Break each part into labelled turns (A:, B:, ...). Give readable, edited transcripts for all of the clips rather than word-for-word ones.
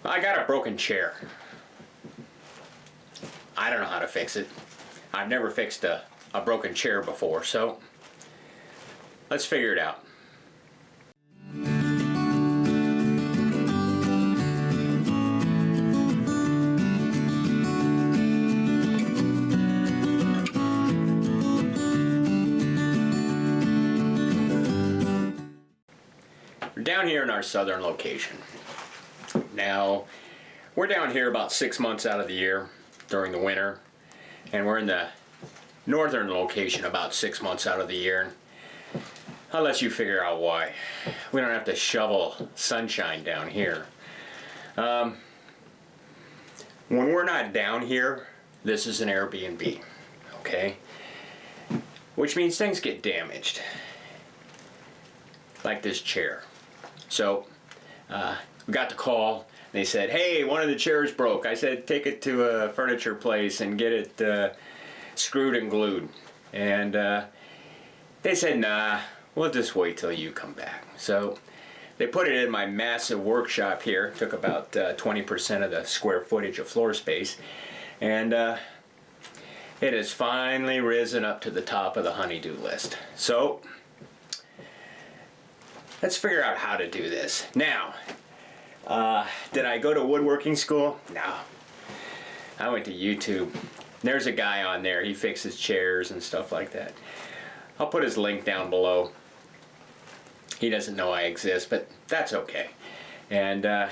A: I got a broken chair. I don't know how to fix it. I've never fixed a broken chair before, so let's figure it out. We're down here in our southern location. Now, we're down here about 6 months out of the year during the winter, and we're in the northern location about 6 months out of the year. I'll let you figure out why. We don't have to shovel sunshine down here. When we're not down here, this is an Airbnb, okay? Which means things get damaged, like this chair. So, we got the call. They said, hey, one of the chairs broke. I said, take it to a furniture place and get it screwed and glued. And they said, nah, we'll just wait till you come back. So they put it in my massive workshop here. Took about 20% of the square footage of floor space. And it has finally risen up to the top of the honey-do list. So let's figure out how to do this. Now, did I go to woodworking school? No. I went to YouTube. There's a guy on there. He fixes chairs and stuff like that. I'll put his link down below. He doesn't know I exist, but that's okay. And a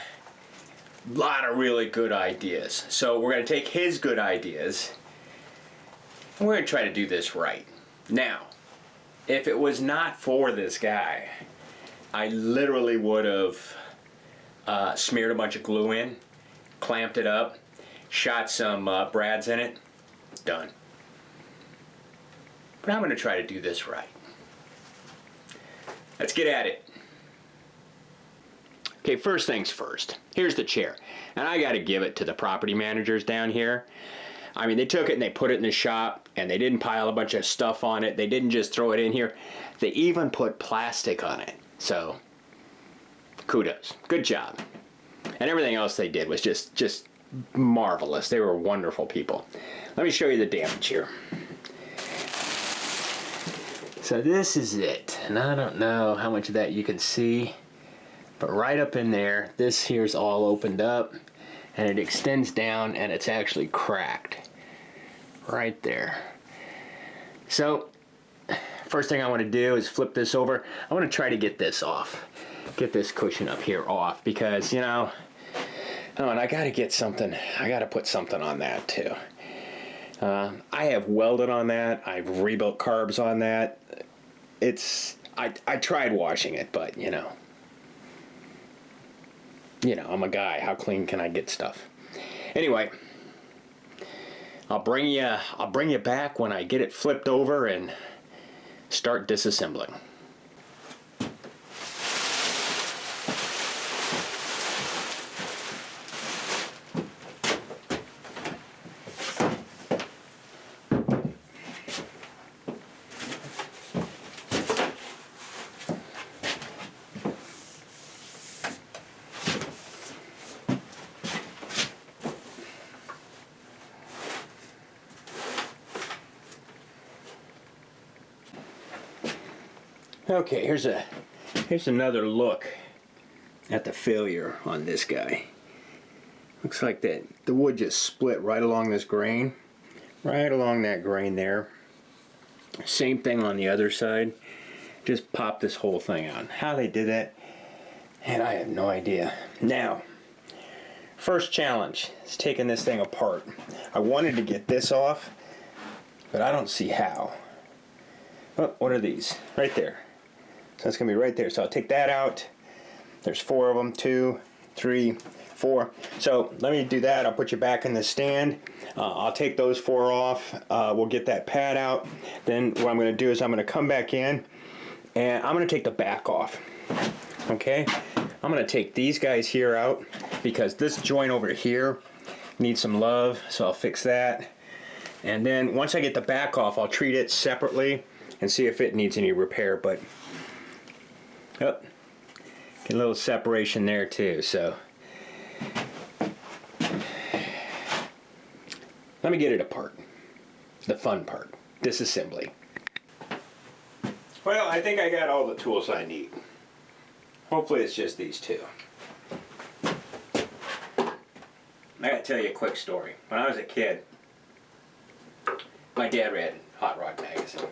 A: lot of really good ideas. So we're going to take his good ideas and we're going to try to do this right. Now, if it was not for this guy, I literally would have smeared a bunch of glue in, clamped it up, shot some brads in it, done. But I'm going to try to do this right. Let's get at it. Okay, first things first. Here's the chair. And I got to give it to the property managers down here. I mean, they took it and they put it in the shop, and they didn't pile a bunch of stuff on it. They didn't just throw it in here. They even put plastic on it. So, kudos. Good job. And everything else they did was just marvelous. They were wonderful people. Let me show you the damage here. So this is it. And I don't know how much of that you can see, but right up in there, this here's all opened up, and it extends down, and it's actually cracked. Right there. So, first thing I want to do is flip this over. I want to try to get this off. Get this cushion up here off, because, you know, oh, and I got to get something. I got to put something on that too. I have welded on that. I've rebuilt carbs on that. I tried washing it, but you know, I'm a guy. How clean can I get stuff? Anyway, I'll bring you back when I get it flipped over and start disassembling. Okay, here's another look at the failure on this guy. Looks like the wood just split right along this grain, right along that grain there. Same thing on the other side. Just popped this whole thing out. How they did that, and I have no idea. Now, first challenge is taking this thing apart. I wanted to get this off, but I don't see how. Oh, what are these? Right there. So that's going to be right there. So I'll take that out. There's 4 of them. 2, 3, 4. So let me do that. I'll put you back in the stand. I'll take those 4 off. We'll get that pad out. Then what I'm going to do is I'm going to come back in and I'm going to take the back off. Okay? I'm going to take these guys here out because this joint over here needs some love. So I'll fix that. And then once I get the back off, I'll treat it separately and see if it needs any repair. But oh, get a little separation there too. So Let me get it apart. The fun part, disassembly. Well, I think I got all the tools I need. Hopefully it's just these two. I gotta tell you a quick story. When I was a kid, my dad read Hot Rod magazine.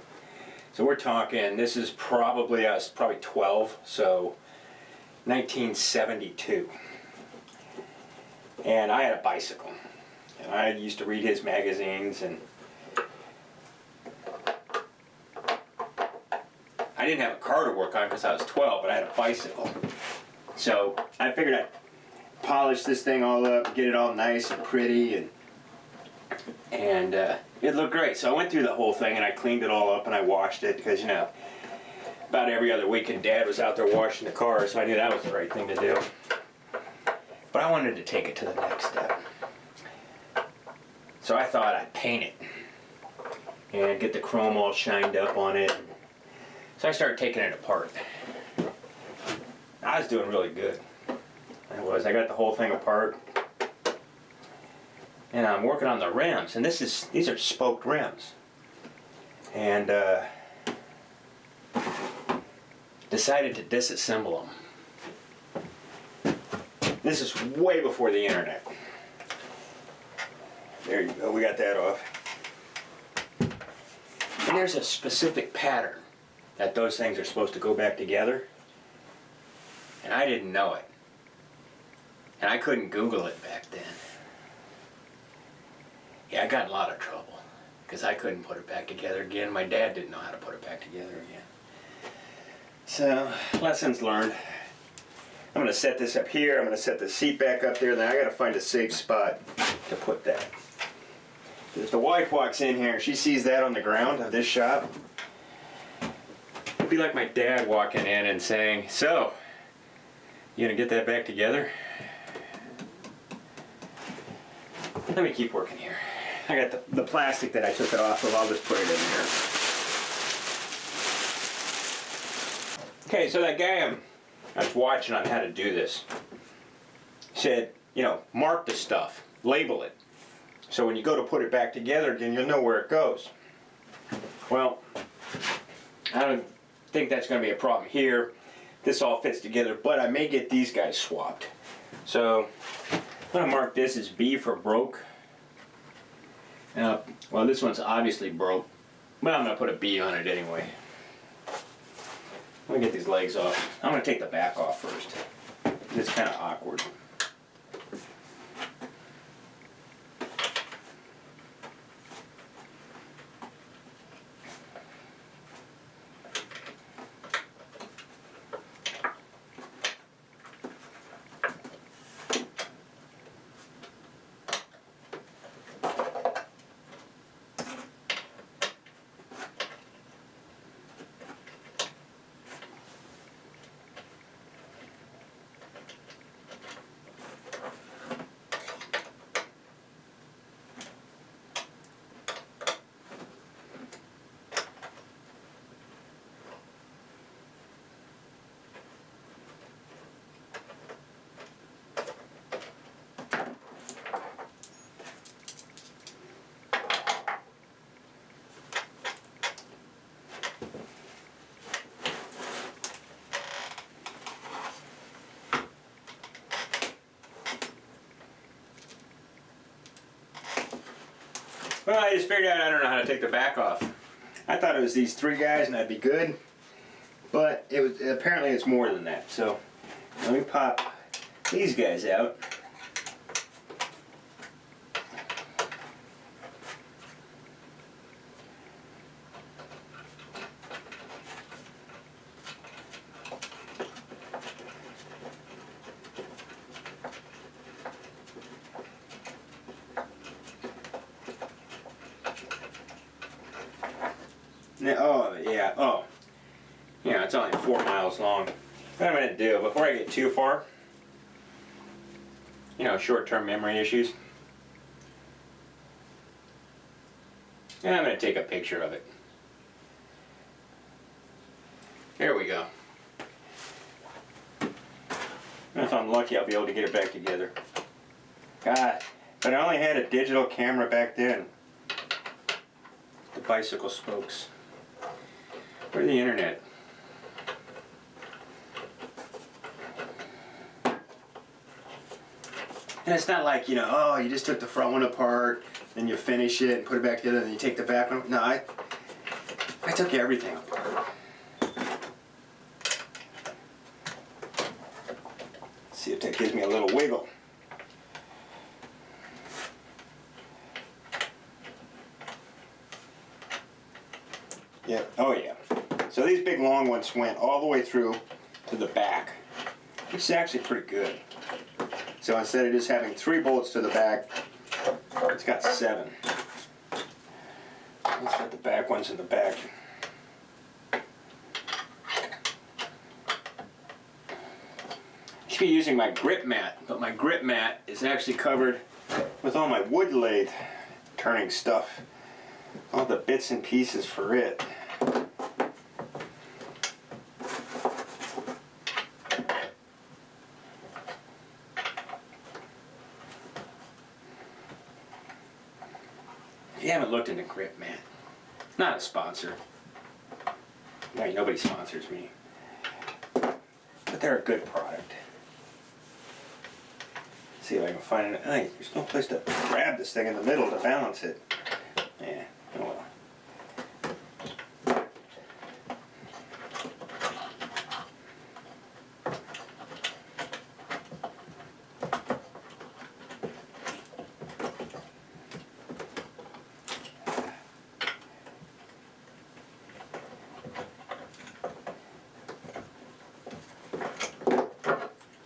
A: So we're talking, this is probably, I was probably 12, so 1972. And I had a bicycle. And I used to read his magazines, and I didn't have a car to work on because I was 12, but I had a bicycle. So I figured I'd polish this thing all up, get it all nice and pretty, and it looked great. So I went through the whole thing and I cleaned it all up and I washed it because, you know, about every other weekend Dad was out there washing the car, so I knew that was the right thing to do. But I wanted to take it to the next step. So I thought I'd paint it and get the chrome all shined up on it. So I started taking it apart. I was doing really good. I got the whole thing apart. And I'm working on the rims, and these are spoked rims. And decided to disassemble them. This is way before the internet. There you go, we got that off. And there's a specific pattern that those things are supposed to go back together. And I didn't know it. And I couldn't Google it back then. Yeah, I got in a lot of trouble because I couldn't put it back together again. My dad didn't know how to put it back together again. So, lessons learned. I'm going to set this up here. I'm going to set the seat back up there. Then I got to find a safe spot to put that. If the wife walks in here and she sees that on the ground of this shop, it'd be like my dad walking in and saying, "So, you going to get that back together?" Let me keep working here. I got the plastic that I took it off of. I'll just put it in here. Okay, so that guy I was watching on how to do this said, you know, mark the stuff, label it. So when you go to put it back together again, you'll know where it goes. Well, I don't think that's going to be a problem here. This all fits together, but I may get these guys swapped. So I'm going to mark this as B for broke. Well, this one's obviously broke, but I'm going to put a B on it anyway. Let me get these legs off. I'm going to take the back off first. It's kind of awkward. Well, I just figured out I don't know how to take the back off. I thought it was these three guys and I'd be good, but apparently it's more than that. So let me pop these guys out. Yeah, it's only 4 miles long. What I'm going to do, before I get too far, you know, short-term memory issues, and I'm going to take a picture of it. There we go. And if I'm lucky, I'll be able to get it back together. God, But I only had a digital camera back then. The bicycle spokes. Or the internet. And it's not like, you know, oh, you just took the front one apart, then you finish it and put it back together, and then you take the back one. No, I took everything apart. Let's see if that gives me a little wiggle. Yeah, oh yeah. So these big long ones went all the way through to the back, which is actually pretty good. So instead of just having 3 bolts to the back, it's got 7. Let's put the back ones in the back. I should be using my grip mat, but my grip mat is actually covered with all my wood lathe turning stuff. All the bits and pieces for it. If you haven't looked into Grip Mat, not a sponsor. No, nobody sponsors me. But they're a good product. Let's see if I can find it. Hey, there's no place to grab this thing in the middle to balance it. Yeah, oh well.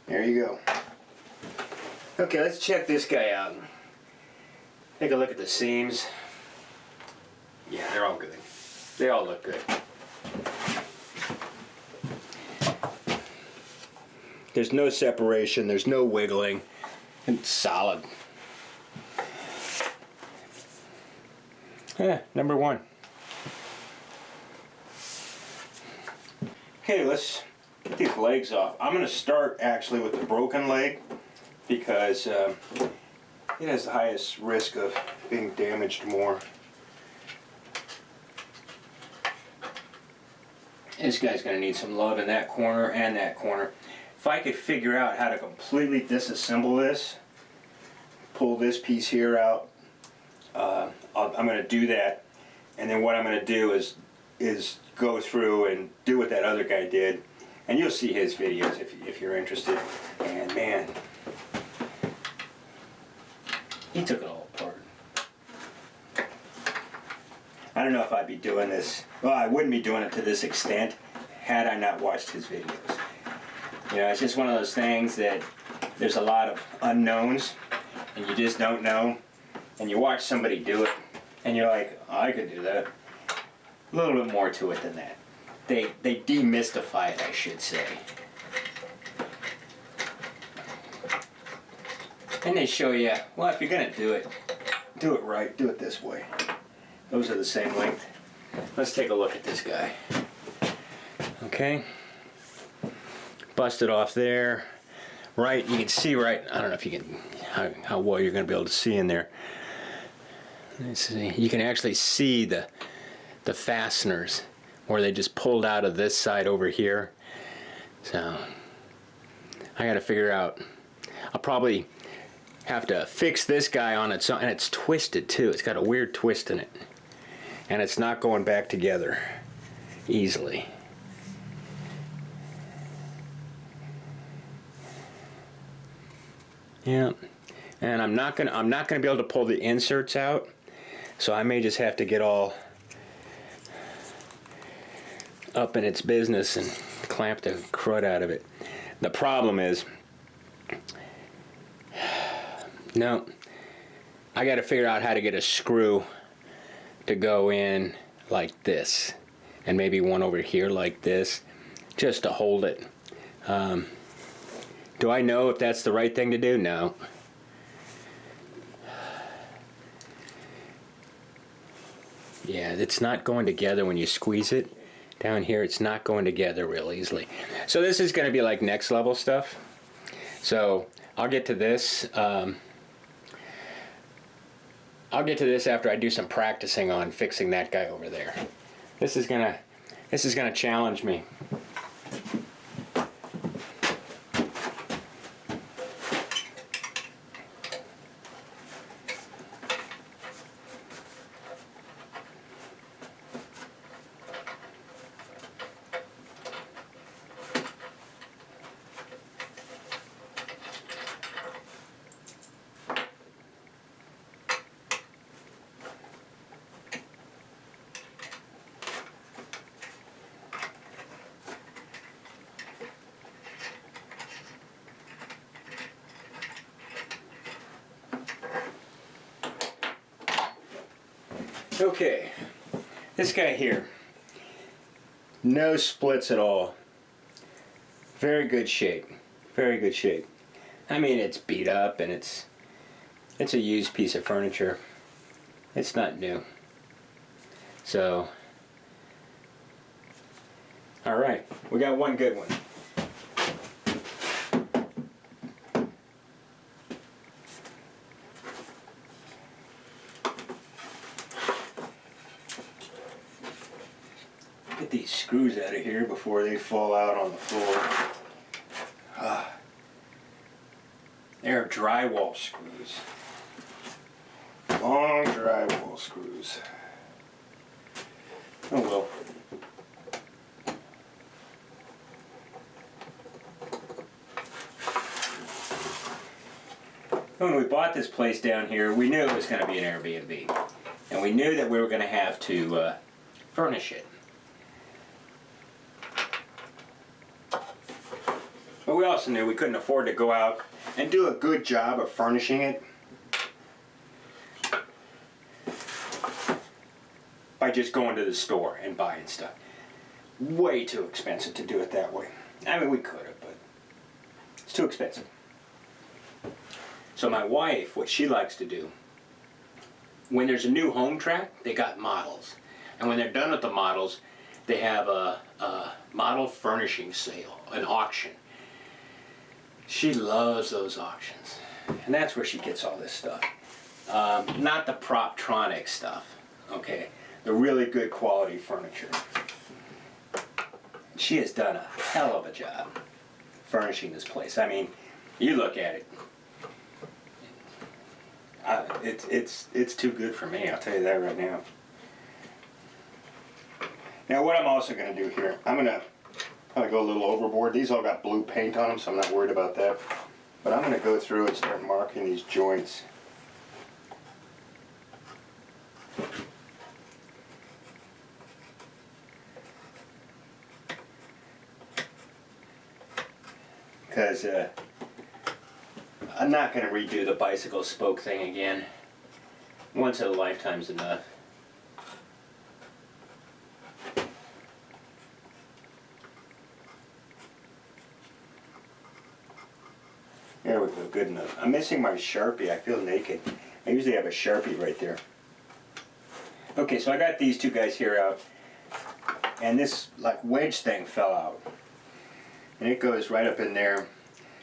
A: There you go. Okay, let's check this guy out. Take a look at the seams. Yeah, they're all good. They all look good. There's no separation, there's no wiggling. It's solid. Yeah, number 1. Okay, let's get these legs off. I'm going to start actually with the broken leg because it has the highest risk of being damaged more. This guy's going to need some love in that corner and that corner. If I could figure out how to completely disassemble this, pull this piece here out, I'm going to do that. And then what I'm going to do is go through and do what that other guy did. And you'll see his videos if you're interested. And man, he took it all apart. I don't know if I'd be doing this. Well, I wouldn't be doing it to this extent had I not watched his videos. You know, it's just one of those things that there's a lot of unknowns and you just don't know. And you watch somebody do it and you're like, oh, I could do that. A little bit more to it than that. They demystify it, I should say. And they show you, well, if you're going to do it right, do it this way. Those are the same length. Let's take a look at this guy. Okay. Busted off there. Right, you can see right, I don't know if you can, how well you're going to be able to see in there. Let's see. You can actually see the fasteners where they just pulled out of this side over here. So I got to figure out. I'll probably have to fix this guy on its own, and it's twisted too. It's got a weird twist in it, and it's not going back together easily. Yeah, and I'm not gonna be able to pull the inserts out, so I may just have to get all up in its business and clamp the crud out of it. The problem is, no, I got to figure out how to get a screw to go in like this, and maybe one over here like this, just to hold it. Do I know if that's the right thing to do? No. Yeah, it's not going together when you squeeze it. Down here, it's not going together real easily. So this is going to be like next level stuff. So I'll get to this. I'll get to this after I do some practicing on fixing that guy over there. This is gonna challenge me. Okay, this guy here, no splits at all. Very good shape, very good shape. I mean, it's beat up and it's a used piece of furniture. It's not new. So, all right, we got one good one. Get these screws out of here before they fall out on the floor. They're drywall screws. Long drywall screws. Oh well. When we bought this place down here, we knew it was going to be an Airbnb. And we knew that we were going to have to furnish it. But we also knew we couldn't afford to go out and do a good job of furnishing it by just going to the store and buying stuff. Way too expensive to do it that way. I mean, we could have, but it's too expensive. So my wife, what she likes to do, when there's a new home track, they got models. And when they're done with the models, they have a model furnishing sale, an auction. She loves those auctions. And that's where she gets all this stuff. Not the Proptronic stuff, okay? The really good quality furniture. She has done a hell of a job furnishing this place. I mean, you look at it. It's too good for me, I'll tell you that right now. Now what I'm also going to do here, I'm going to probably go a little overboard. These all got blue paint on them, so I'm not worried about that. But I'm going to go through and start marking these joints. Because I'm not going to redo the bicycle spoke thing again. Once in a lifetime's enough. There we go, good enough. I'm missing my Sharpie, I feel naked. I usually have a Sharpie right there. Okay, so I got these two guys here out, and this like wedge thing fell out. And it goes right up in there.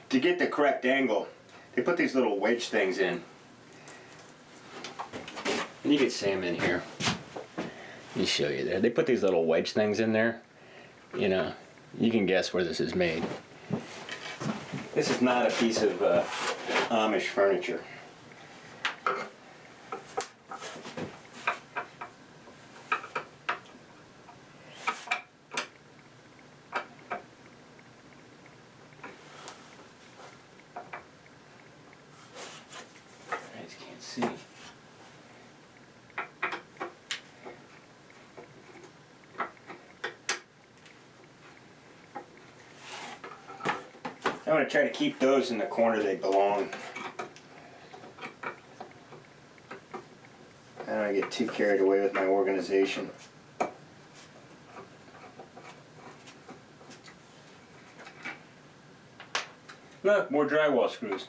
A: To get the correct angle, they put these little wedge things in. And you can see them in here. Let me show you there. They put these little wedge things in there. You know, you can guess where this is made. This is not a piece of Amish furniture. I just can't see. I'm going to try to keep those in the corner they belong. I don't want to get too carried away with my organization. Look, more drywall screws.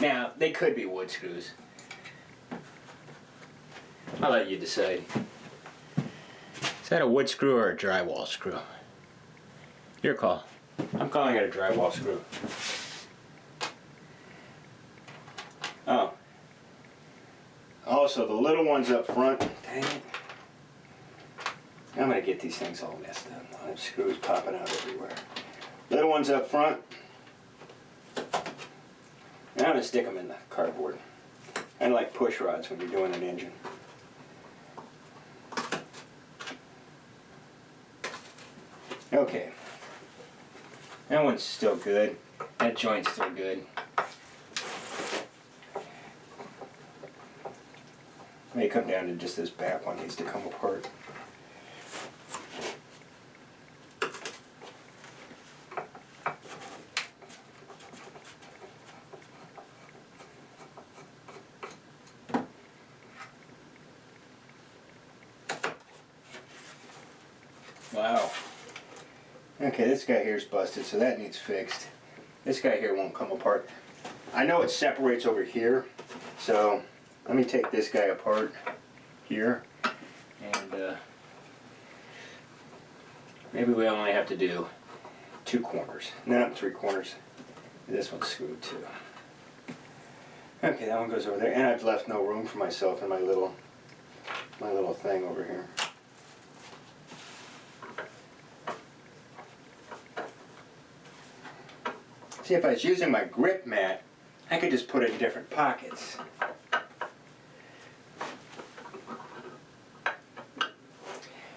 A: Now, they could be wood screws. I'll let you decide. Is that a wood screw or a drywall screw? Your call. I'm calling it a drywall screw. Also, the little ones up front, dang it. I'm gonna get these things all messed up. I have screws popping out everywhere. Little ones up front. And I'm gonna stick them in the cardboard. Kind of like push rods when you're doing an engine. Okay. That one's still good. That joint's still good. May come down to just this back one needs to come apart. Wow. Okay, this guy here's busted, so that needs fixed. This guy here won't come apart. I know it separates over here, so let me take this guy apart here, and maybe we only have to do 2 corners, not 3 corners. This one's screwed too. Okay, that one goes over there, and I've left no room for myself in my little thing over here. See, if I was using my grip mat, I could just put it in different pockets.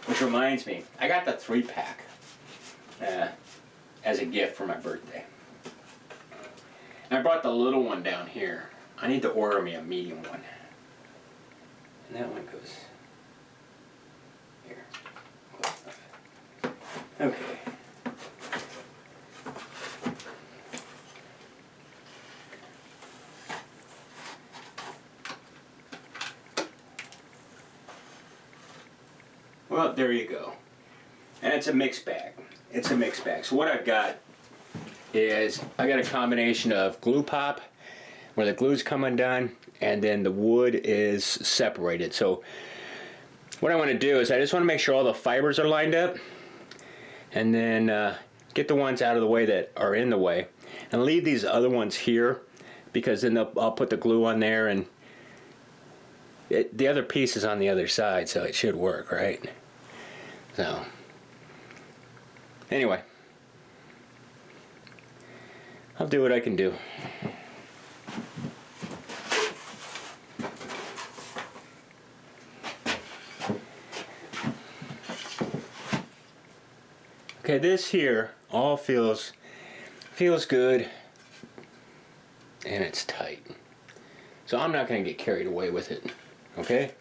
A: Which reminds me, I got the 3-pack as a gift for my birthday. And I brought the little one down here. I need to order me a medium one. And that one goes here. Close enough. Okay. Well, there you go. And it's a mixed bag. It's a mixed bag. So what I've got is I got a combination of glue pop where the glue's come undone and then the wood is separated. So what I want to do is I just want to make sure all the fibers are lined up and then get the ones out of the way that are in the way and leave these other ones here because then I'll put the glue on there and the other piece is on the other side, so it should work, right? So, anyway, I'll do what I can do. Okay, this here all feels good, and it's tight. So I'm not going to get carried away with it. Okay?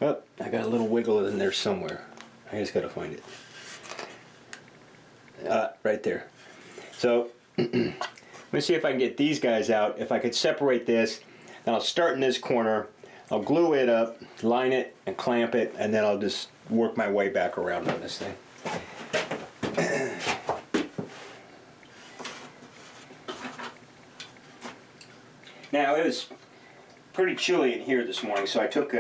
A: Oh, I got a little wiggle in there somewhere. I just got to find it. Right there. So, let me see if I can get these guys out. If I could separate this, then I'll start in this corner. I'll glue it up, line it, and clamp it, and then I'll just work my way back around on this thing. Now, it was pretty chilly in here this morning, so I took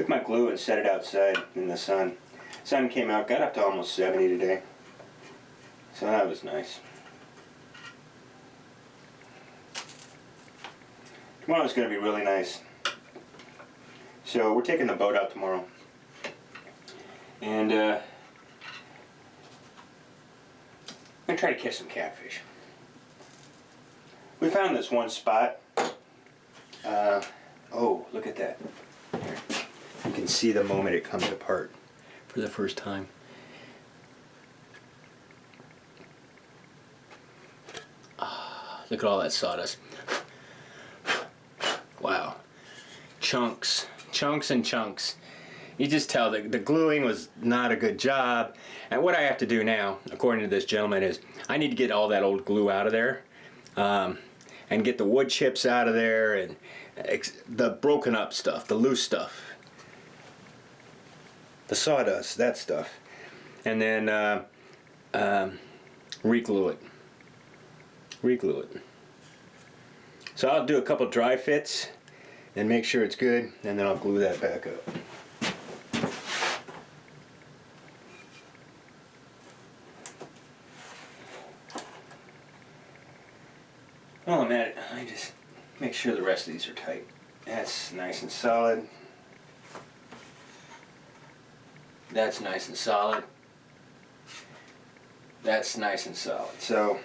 A: my glue and set it outside in the sun. Sun came out, got up to almost 70 today, so that was nice. Tomorrow's going to be really nice. So we're taking the boat out tomorrow, and I'm going to try to catch some catfish. We found this one spot. Oh, look at that. Here. You can see the moment it comes apart for the first time. Look at all that sawdust. Wow. Chunks. Chunks and chunks. You just tell the gluing was not a good job. And what I have to do now, according to this gentleman, is I need to get all that old glue out of there. And get the wood chips out of there and the broken up stuff, the loose stuff, the sawdust, that stuff, and then re-glue it. Re-glue it. So I'll do a couple dry fits and make sure it's good, and then I'll glue that back up. While I'm at it, I just make sure the rest of these are tight. That's nice and solid. That's nice and solid. That's nice and solid. So,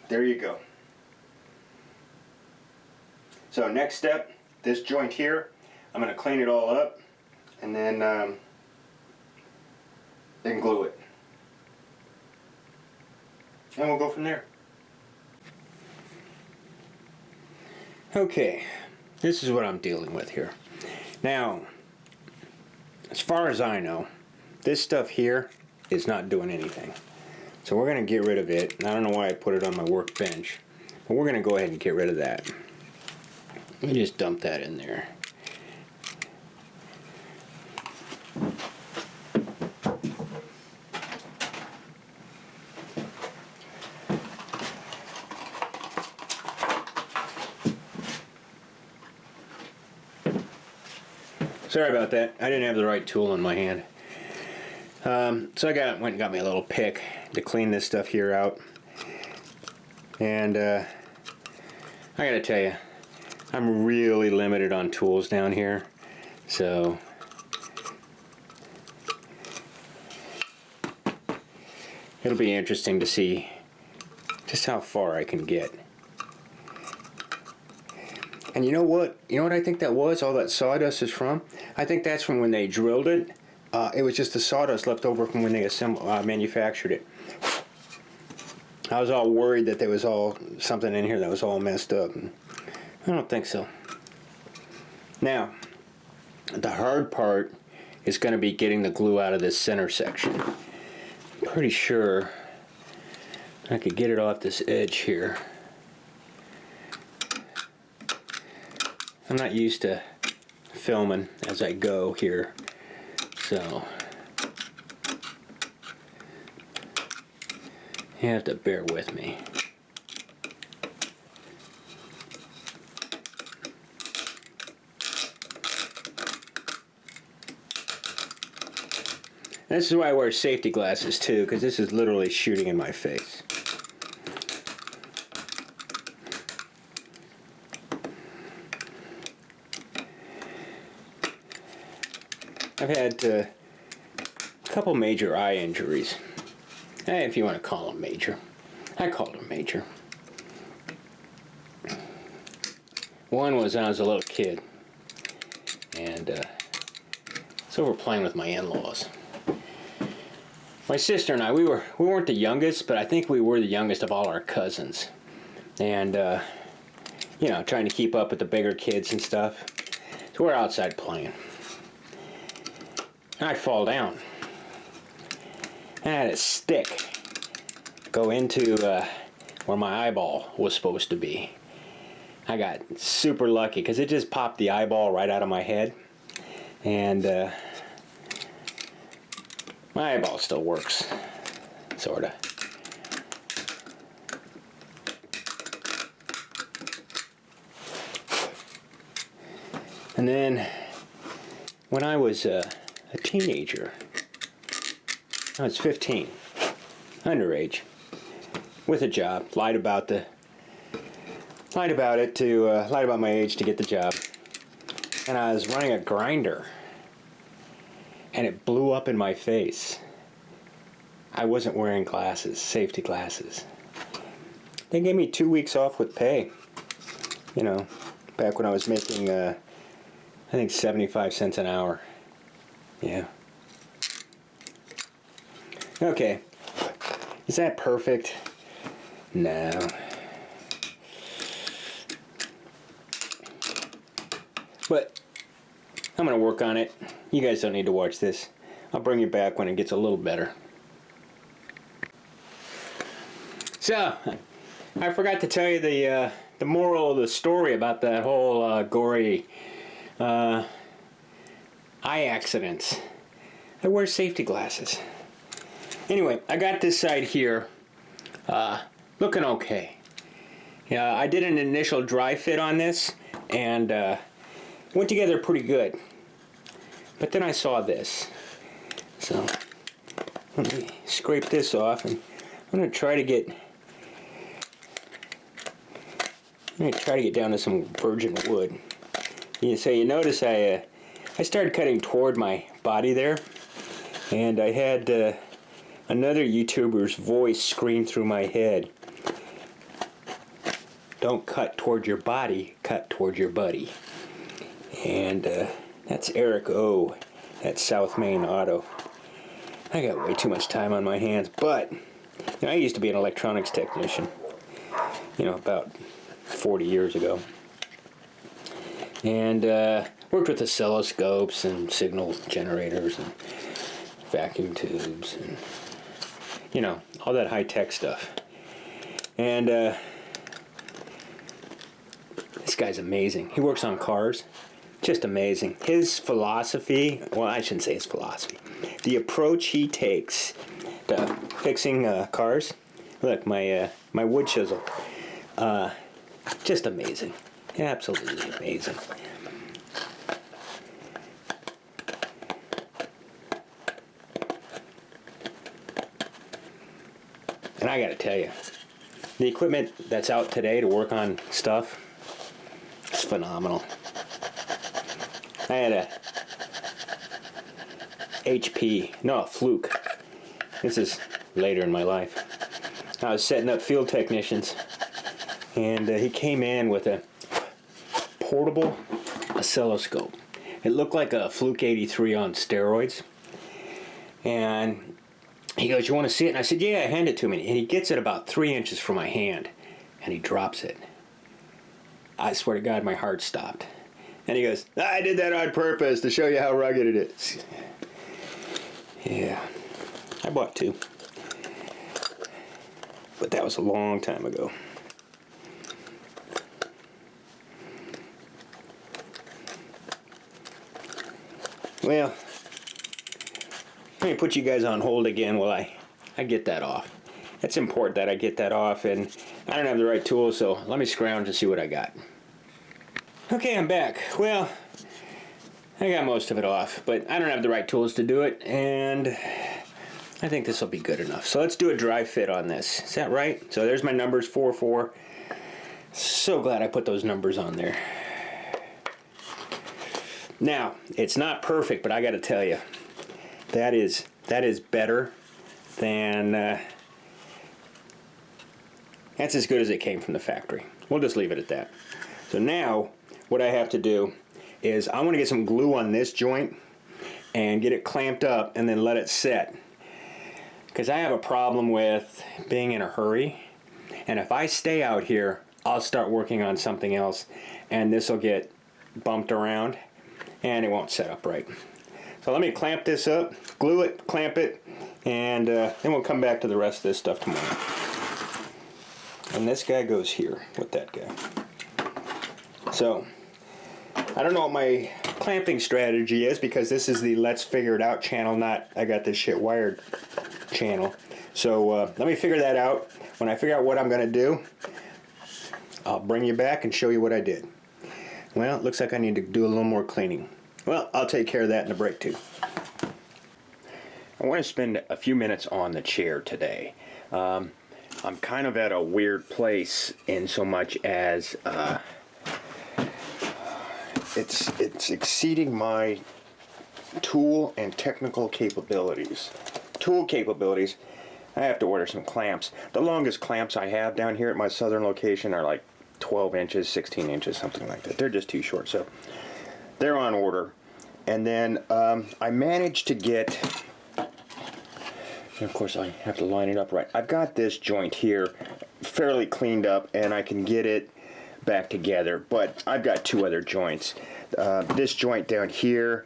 A: there you go. So next step, this joint here, I'm going to clean it all up and then glue it. And we'll go from there. Okay, this is what I'm dealing with here. Now, as far as I know, this stuff here is not doing anything. So we're going to get rid of it. And I don't know why I put it on my workbench, but we're going to go ahead and get rid of that. Let me just dump that in there. Sorry about that. I didn't have the right tool in my hand. So I went and got me a little pick to clean this stuff here out. And I gotta tell you, I'm really limited on tools down here. So it'll be interesting to see just how far I can get. And you know what? You know what I think that was? All that sawdust is from? I think that's from when they drilled it. It was just the sawdust left over from when they manufactured it. I was all worried that there was all something in here that was all messed up. I don't think so. Now, the hard part is going to be getting the glue out of this center section. I'm pretty sure I could get it off this edge here. I'm not used to filming as I go here, so you have to bear with me. This is why I wear safety glasses too, because this is literally shooting in my face. I've had a couple major eye injuries. If you want to call them major. I called them major. One was when I was a little kid. And so we're playing with my in-laws. My sister and I, we weren't the youngest, but I think we were the youngest of all our cousins. And, you know, trying to keep up with the bigger kids and stuff. So we're outside playing. I fall down. I had a stick go into where my eyeball was supposed to be. I got super lucky because it just popped the eyeball right out of my head. And my eyeball still works, sorta. And then when I was a teenager, I was 15, underage, with a job. Lied about my age to get the job. And I was running a grinder, and it blew up in my face. I wasn't wearing glasses, safety glasses. They gave me 2 weeks off with pay. You know, back when I was making, I think 75 cents an hour. Yeah. Okay. Is that perfect? No. But I'm going to work on it. You guys don't need to watch this. I'll bring you back when it gets a little better. So, I forgot to tell you the moral of the story about that whole gory eye accidents. I wear safety glasses. Anyway, I got this side here looking okay. Yeah, I did an initial dry fit on this and went together pretty good. But then I saw this. So let me scrape this off, and I'm going to try to get I'm going to try to get down to some virgin wood. So you notice I started cutting toward my body there, and I had another YouTuber's voice scream through my head. Don't cut toward your body, cut toward your buddy. And that's Eric O. at South Main Auto. I got way too much time on my hands, but I used to be an electronics technician, about 40 years ago. And worked with oscilloscopes and signal generators and vacuum tubes and, all that high-tech stuff. And this guy's amazing. He works on cars. Just amazing. His philosophy, well, I shouldn't say his philosophy. The approach he takes to fixing cars. Look, my wood chisel. Just amazing. Absolutely amazing. And I gotta tell you, the equipment that's out today to work on stuff is phenomenal. I had a Fluke. This is later in my life. I was setting up field technicians, and he came in with a portable oscilloscope. It looked like a Fluke 83 on steroids. And he goes, "You want to see it?" And I said, "Yeah, hand it to me." And he gets it about 3 inches from my hand, and he drops it. I swear to God, my heart stopped. And he goes, "I did that on purpose to show you how rugged it is." Yeah, I bought two. But that was a long time ago. Well, let me put you guys on hold again while I get that off. It's important that I get that off, and I don't have the right tools, so let me scrounge and see what I got. Okay, I'm back. Well, I got most of it off, but I don't have the right tools to do it, and I think this will be good enough. So let's do a dry fit on this. Is that right? So there's my numbers, 4-4. So glad I put those numbers on there. Now, it's not perfect, but I got to tell you, that is better than, that's as good as it came from the factory. We'll just leave it at that. So now, what I have to do is I want to get some glue on this joint and get it clamped up and then let it set. Because I have a problem with being in a hurry. And if I stay out here, I'll start working on something else and this will get bumped around and it won't set up right. So let me clamp this up, glue it, clamp it, and then we'll come back to the rest of this stuff tomorrow. And this guy goes here with that guy. So, I don't know what my clamping strategy is because this is the Let's Figure It Out channel, not I got this shit wired channel. So let me figure that out. When I figure out what I'm going to do, I'll bring you back and show you what I did. Well, it looks like I need to do a little more cleaning. Well, I'll take care of that in the break too. I want to spend a few minutes on the chair today. I'm kind of at a weird place in so much as it's exceeding my tool and technical capabilities. Tool capabilities, I have to order some clamps. The longest clamps I have down here at my southern location are like 12 inches, 16 inches, something like that. They're just too short, so they're on order. And then I managed to get, and of course I have to line it up right. I've got this joint here fairly cleaned up and I can get it back together, but I've got two other joints. This joint down here,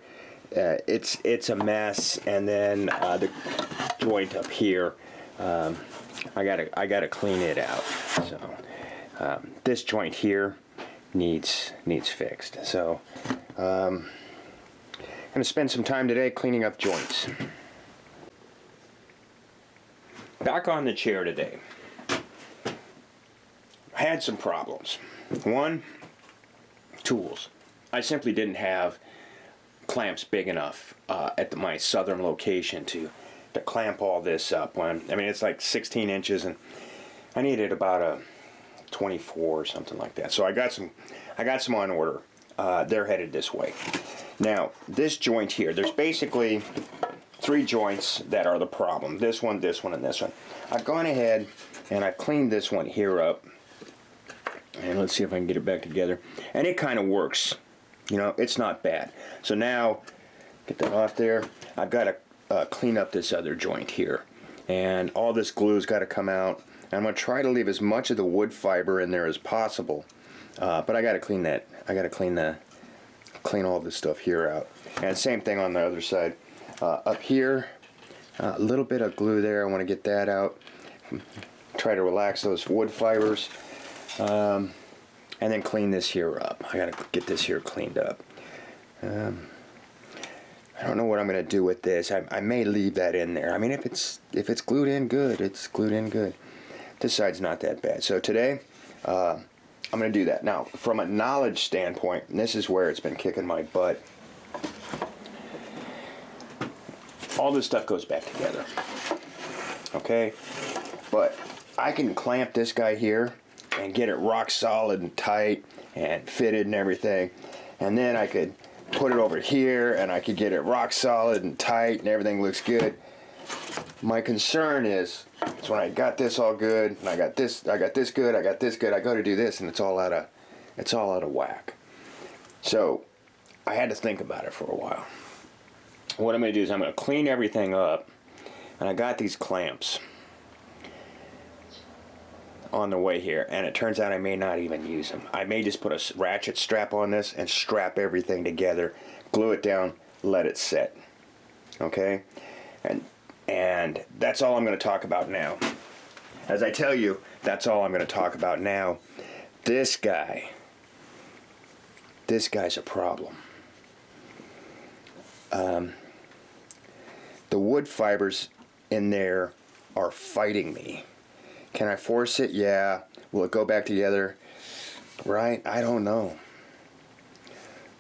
A: it's a mess, and then the joint up here, I gotta clean it out. So this joint here needs fixed. So I'm gonna spend some time today cleaning up joints. Back on the chair today. I had some problems. One, tools. I simply didn't have clamps big enough at my southern location to clamp all this up. I mean, it's like 16 inches, and I needed about a 24 or something like that. So I got some on order. They're headed this way. Now, this joint here, there's basically 3 joints that are the problem. This one, and this one. I've gone ahead and I've cleaned this one here up. And let's see if I can get it back together. And it kind of works. You know, it's not bad. So now, get that off there. I've got to clean up this other joint here. And all this glue's got to come out. And I'm going to try to leave as much of the wood fiber in there as possible. But I got to clean that. I got to clean all this stuff here out. And same thing on the other side. Up here, a little bit of glue there. I want to get that out. Try to relax those wood fibers. And then clean this here up. I got to get this here cleaned up. I don't know what I'm going to do with this. I may leave that in there. I mean, if it's glued in good, it's glued in good. This side's not that bad. So today, I'm going to do that. Now, from a knowledge standpoint, and this is where it's been kicking my butt, all this stuff goes back together. Okay? But I can clamp this guy here and get it rock solid and tight and fitted and everything. And then I could put it over here and I could get it rock solid and tight and everything looks good. My concern is when I got this all good and I got this good, I got this good, I go to do this and it's all out of whack. So I had to think about it for a while. What I'm going to do is I'm going to clean everything up, and I got these clamps on the way here, and it turns out I may not even use them. I may just put a ratchet strap on this and strap everything together, glue it down, let it set. Okay? And that's all I'm going to talk about now. As I tell you, that's all I'm going to talk about now. This guy's a problem. The wood fibers in there are fighting me. Can I force it? Yeah. Will it go back together? Right? I don't know.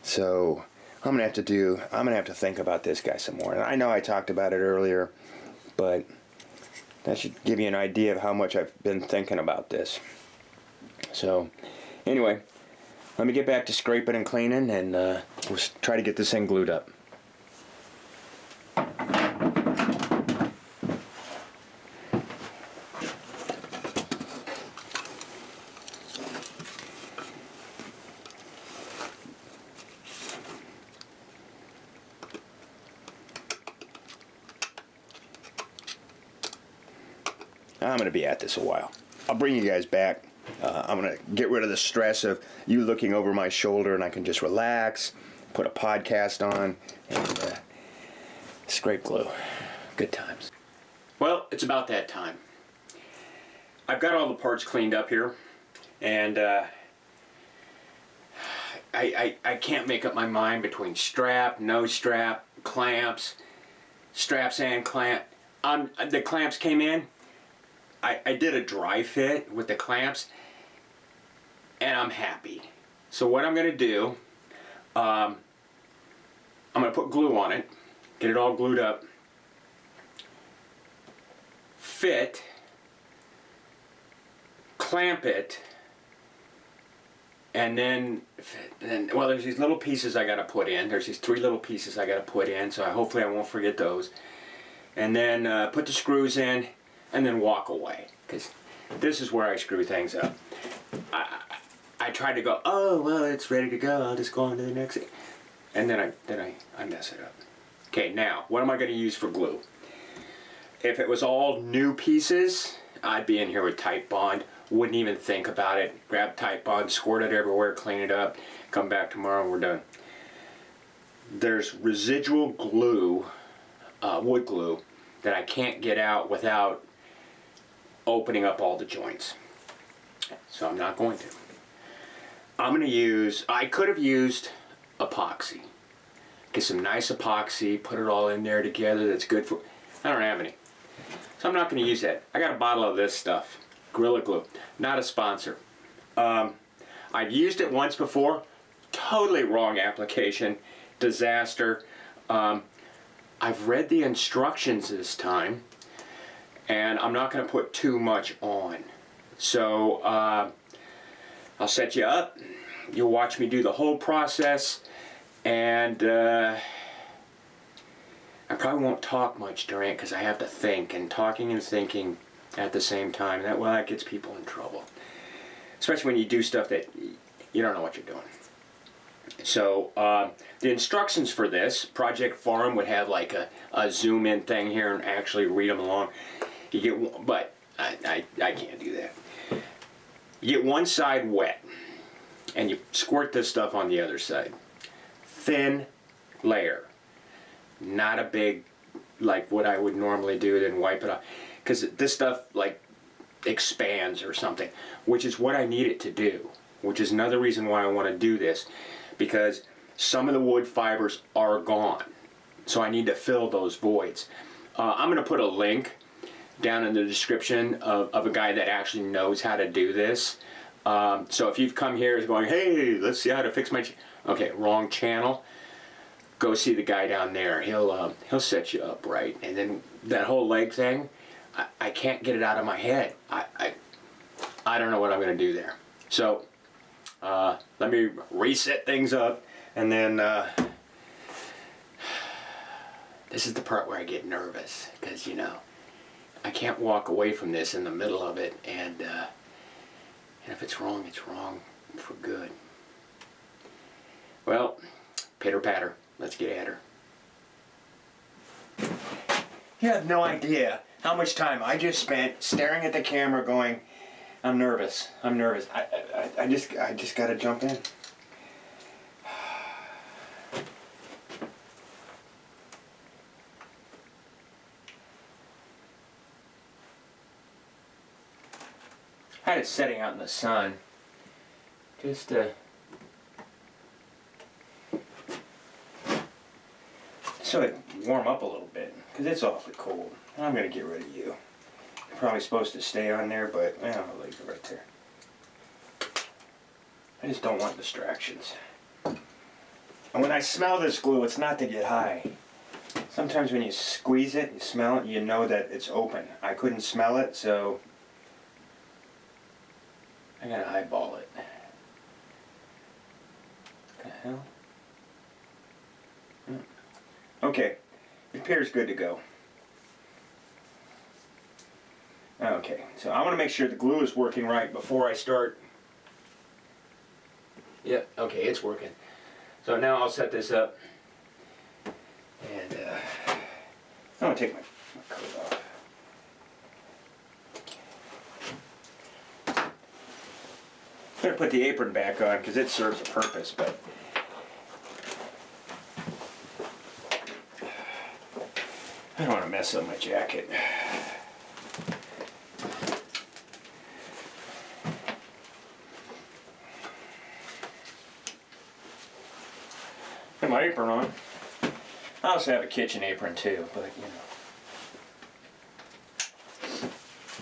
A: So I'm gonna have to think about this guy some more. And I know I talked about it earlier, but that should give you an idea of how much I've been thinking about this. So anyway, let me get back to scraping and cleaning, and we'll try to get this thing glued up. I'm going to be at this a while. I'll bring you guys back. I'm going to get rid of the stress of you looking over my shoulder, and I can just relax, put a podcast on, and scrape glue. Good times. Well, it's about that time. I've got all the parts cleaned up here, and I can't make up my mind between strap, no strap, clamps, straps and clamp. The clamps came in. I did a dry fit with the clamps, and I'm happy. So what I'm going to do, I'm going to put glue on it, get it all glued up, fit, clamp it, and then well, there's these little pieces I got to put in. There's these 3 little pieces I got to put in, so hopefully I won't forget those. And then put the screws in, and then walk away, because this is where I screw things up. I tried to go, oh well, it's ready to go, I'll just go on to the next thing, and then I mess it up. Okay, now what am I going to use for glue? If it was all new pieces, I'd be in here with Titebond, wouldn't even think about it. Grab Titebond, squirt it everywhere, clean it up, come back tomorrow and we're done. There's residual glue, wood glue, that I can't get out without opening up all the joints. So I'm not going to. I'm going to use, I could have used epoxy. Get some nice epoxy, put it all in there together, that's good for, I don't have any. So I'm not going to use that. I got a bottle of this stuff, Gorilla Glue. Not a sponsor. I've used it once before, totally wrong application, disaster. I've read the instructions this time, and I'm not going to put too much on. So I'll set you up. You'll watch me do the whole process, and I probably won't talk much during it because I have to think, and talking and thinking at the same time, that gets people in trouble. Especially when you do stuff that you don't know what you're doing. So the instructions for this, Project Farm would have like a zoom in thing here and actually read them along. You get, but I can't do that. You get one side wet, and you squirt this stuff on the other side. Thin layer, not a big, like what I would normally do, then wipe it off. Because this stuff like expands or something, which is what I need it to do, which is another reason why I want to do this, because some of the wood fibers are gone. So I need to fill those voids. I'm going to put a link down in the description of a guy that actually knows how to do this. So if you've come here going, hey, let's see how to fix my... Okay, wrong channel. Go see the guy down there. He'll set you up right. And then that whole leg thing, I can't get it out of my head. I don't know what I'm going to do there. So let me reset things up, and then this is the part where I get nervous, because, you know, I can't walk away from this in the middle of it, and if it's wrong for good. Well, pitter patter, let's get at her. You have no idea how much time I just spent staring at the camera going, I'm nervous. I just gotta jump in. I had it setting out in the sun, just so it warm up a little bit, because it's awfully cold. I'm gonna get rid of you. You're probably supposed to stay on there, but my legs are right there. I just don't want distractions. And when I smell this glue, it's not to get high. Sometimes when you squeeze it, you smell it, you know that it's open. I couldn't smell it, so I gotta eyeball it. What the hell? Okay, it appears good to go. Okay, so I want to make sure the glue is working right before I start. Yep, okay, it's working. So now I'll set this up, and I'm going to take my coat off. I'm going to put the apron back on because it serves a purpose, but I don't want to mess up my jacket. Put my apron on. I also have a kitchen apron too, but you know.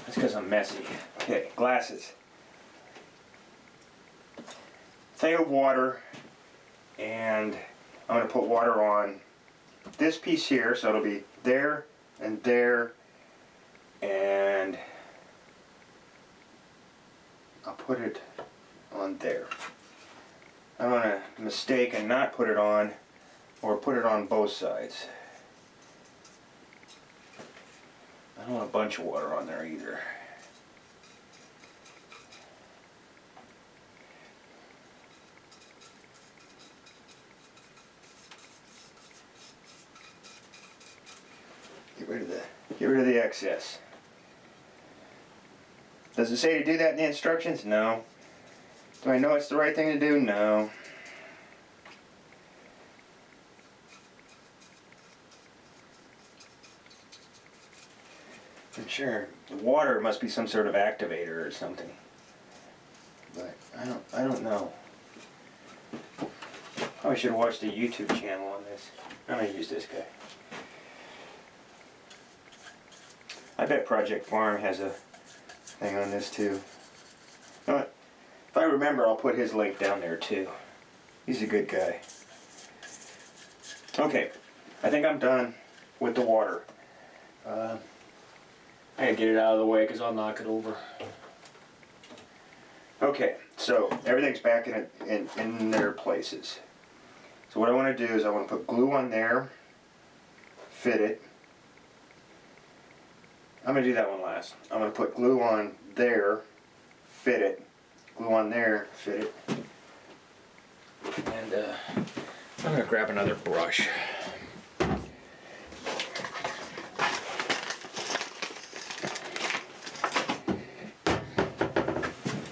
A: That's because I'm messy. Okay, glasses. Thing of water, and I'm going to put water on this piece here, so it'll be there, and I'll put it on there. I don't want to mistake and not put it on, or put it on both sides. I don't want a bunch of water on there either. Get rid of the excess. Does it say to do that in the instructions? No. Do I know it's the right thing to do? No. I'm sure the water must be some sort of activator or something. But I don't know. Probably should have watched a YouTube channel on this. I'm gonna use this guy. I bet Project Farm has a thing on this too. You know what? If I remember, I'll put his link down there too. He's a good guy. Okay, I think I'm done with the water. I gotta get it out of the way because I'll knock it over. Okay, so everything's back in their places. So what I want to do is I want to put glue on there, fit it. I'm going to do that one last. I'm going to put glue on there, fit it, glue on there, fit it. And I'm going to grab another brush.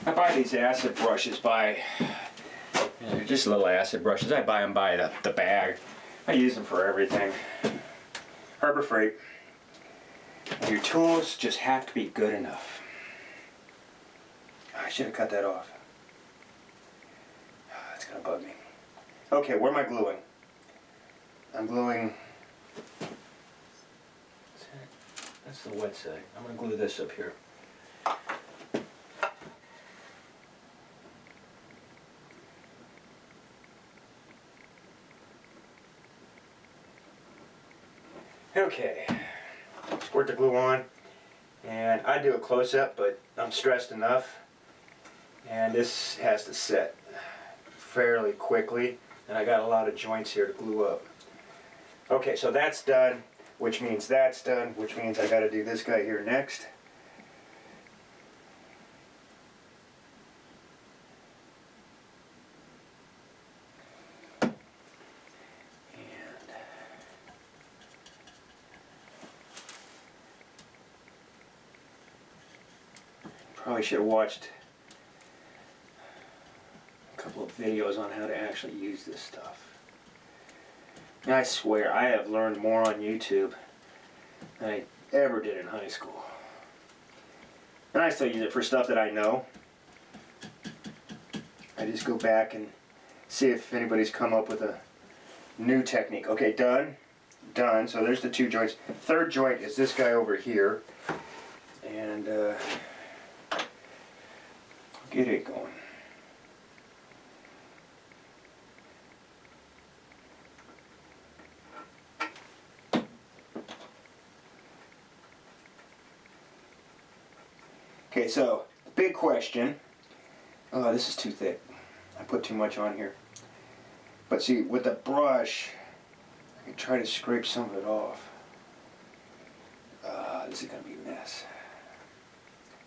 A: I buy these acid brushes they're just little acid brushes. I buy them by the bag. I use them for everything. Harbor Freight. And your tools just have to be good enough. I should have cut that off. It's gonna bug me. Okay, where am I gluing? I'm gluing. That's the wet side. I'm gonna glue this up here. Okay, squirt the glue on, and I do a close-up, but I'm stressed enough, and this has to set fairly quickly, and I got a lot of joints here to glue up. Okay, so that's done, which means that's done, which means I got to do this guy here next. Probably should have watched a couple of videos on how to actually use this stuff. And I swear, I have learned more on YouTube than I ever did in high school. And I still use it for stuff that I know. I just go back and see if anybody's come up with a new technique. Okay, done. Done. So there's the two joints. Third joint is this guy over here. And get it going. Okay, so the big question. Oh, this is too thick. I put too much on here. But see, with the brush, I can try to scrape some of it off. This is going to be a mess.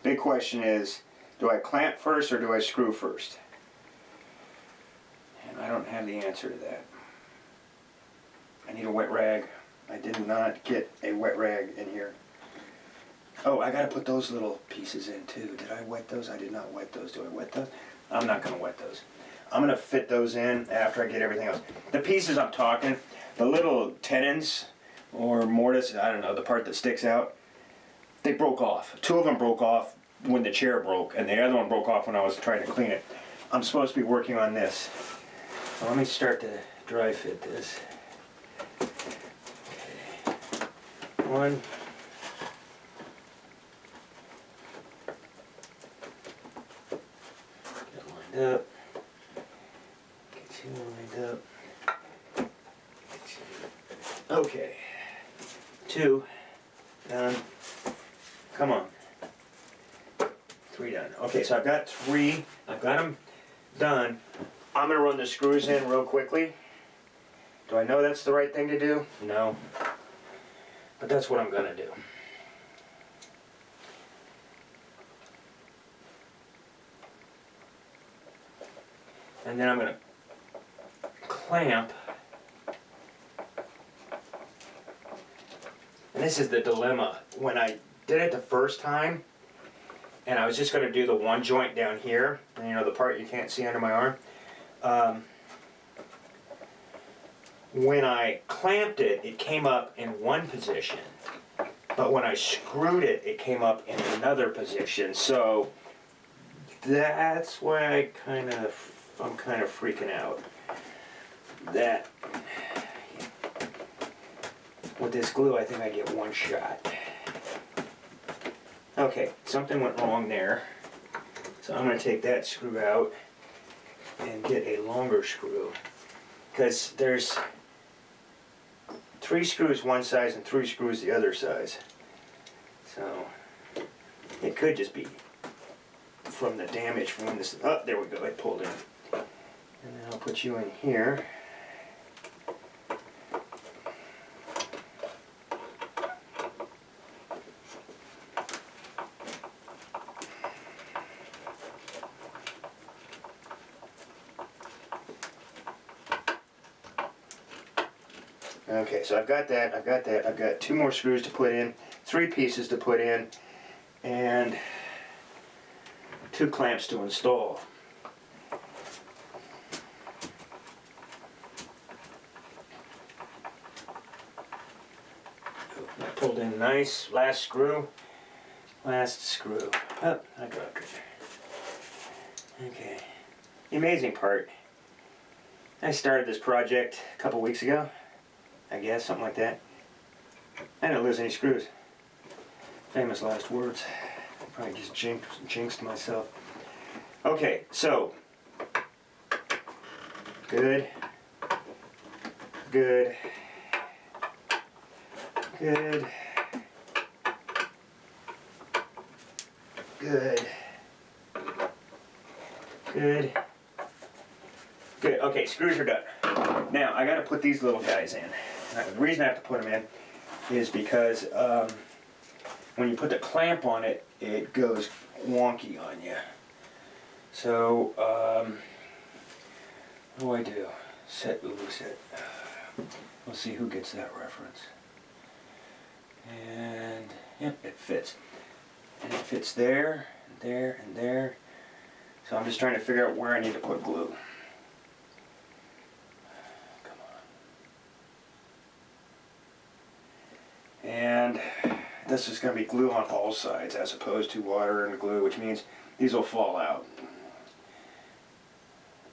A: Big question is, do I clamp first or do I screw first? And I don't have the answer to that. I need a wet rag. I did not get a wet rag in here. Oh, I gotta put those little pieces in too. Did I wet those? I did not wet those. Do I wet those? I'm not gonna wet those. I'm gonna fit those in after I get everything else. The pieces I'm talking, the little tenons or mortise, I don't know, the part that sticks out, they broke off. Two of them broke off when the chair broke, and the other one broke off when I was trying to clean it. I'm supposed to be working on this. So let me start to dry fit this. Okay. One. Get lined up. Get you lined up. Okay. Two. Done. Come on. Three done. Okay, so I've got three. I've got them done. I'm going to run the screws in real quickly. Do I know that's the right thing to do? No. But that's what I'm going to do. And then I'm going to clamp. And this is the dilemma. When I did it the first time, and I was just going to do the one joint down here, and you know the part you can't see under my arm. When I clamped it, it came up in one position, but when I screwed it, it came up in another position. So that's why I'm kind of freaking out. That with this glue, I think I get one shot. Okay, something went wrong there. So I'm going to take that screw out and get a longer screw. Because there's 3 screws one size and 3 screws the other size. So it could just be from the damage from when this, oh, there we go, it pulled in. And then I'll put you in here. Okay, so I've got that, I've got 2 more screws to put in, 3 pieces to put in, and 2 clamps to install. That pulled in nice, last screw. Oh, I dropped it. Okay, the amazing part, I started this project a couple weeks ago. I guess, something like that. I didn't lose any screws. Famous last words. Probably just jinxed myself. Okay, so. Good. Good. Good. Good. Good. Good. Okay, screws are done. Now, I gotta put these little guys in. The reason I have to put them in is because when you put the clamp on it, it goes wonky on you. So, what do? Set, loose it. We'll see who gets that reference. And, yep, it fits. And it fits there, and there, and there. So I'm just trying to figure out where I need to put glue. And this is going to be glue on all sides as opposed to water and glue, which means these will fall out.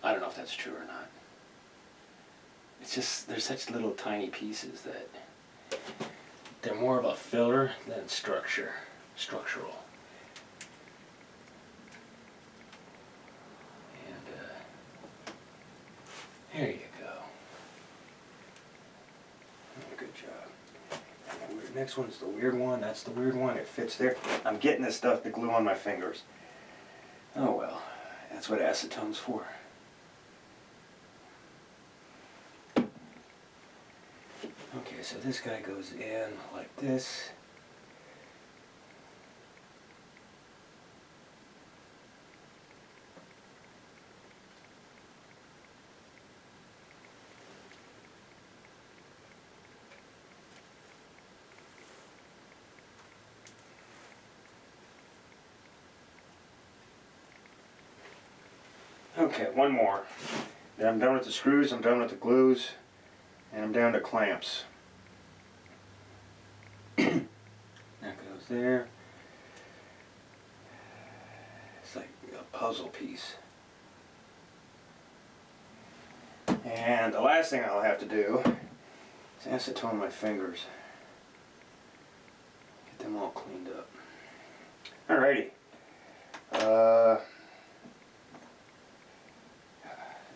A: I don't know if that's true or not. It's just, they're such little tiny pieces that they're more of a filler than structural. And there you go. Good job. Next one's the weird one. That's the weird one. It fits there. I'm getting this stuff to glue on my fingers. Oh well, that's what acetone's for. Okay, so this guy goes in like this. Okay, one more. Then I'm done with the screws, I'm done with the glues, and I'm down to clamps. That goes there. It's like a puzzle piece. And the last thing I'll have to do is acetone my fingers. Get them all cleaned up. Alrighty.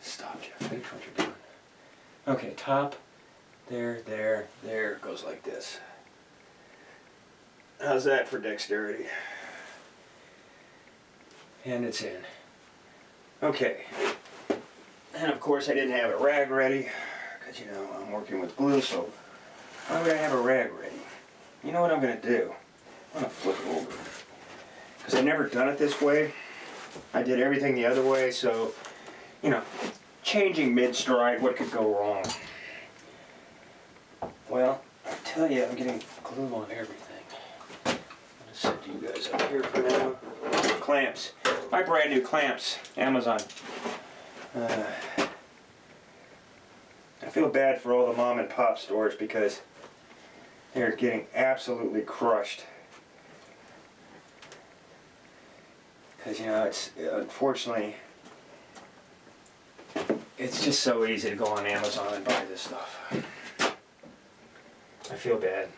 A: Stop, Jeff. Finish what you're doing. Okay, top, there, goes like this. How's that for dexterity? And it's in. Okay. And of course I didn't have a rag ready, because you know, I'm working with glue, so I'm going to have a rag ready. You know what I'm going to do? I'm going to flip it over. Because I've never done it this way. I did everything the other way, so, you know, changing mid-stride, what could go wrong? Well, I tell you, I'm getting glue on everything. I'm going to set you guys up here for now. Clamps. My brand new clamps. Amazon. I feel bad for all the mom and pop stores because they're getting absolutely crushed. Because, you know, it's unfortunately, it's just so easy to go on Amazon and buy this stuff. I feel bad.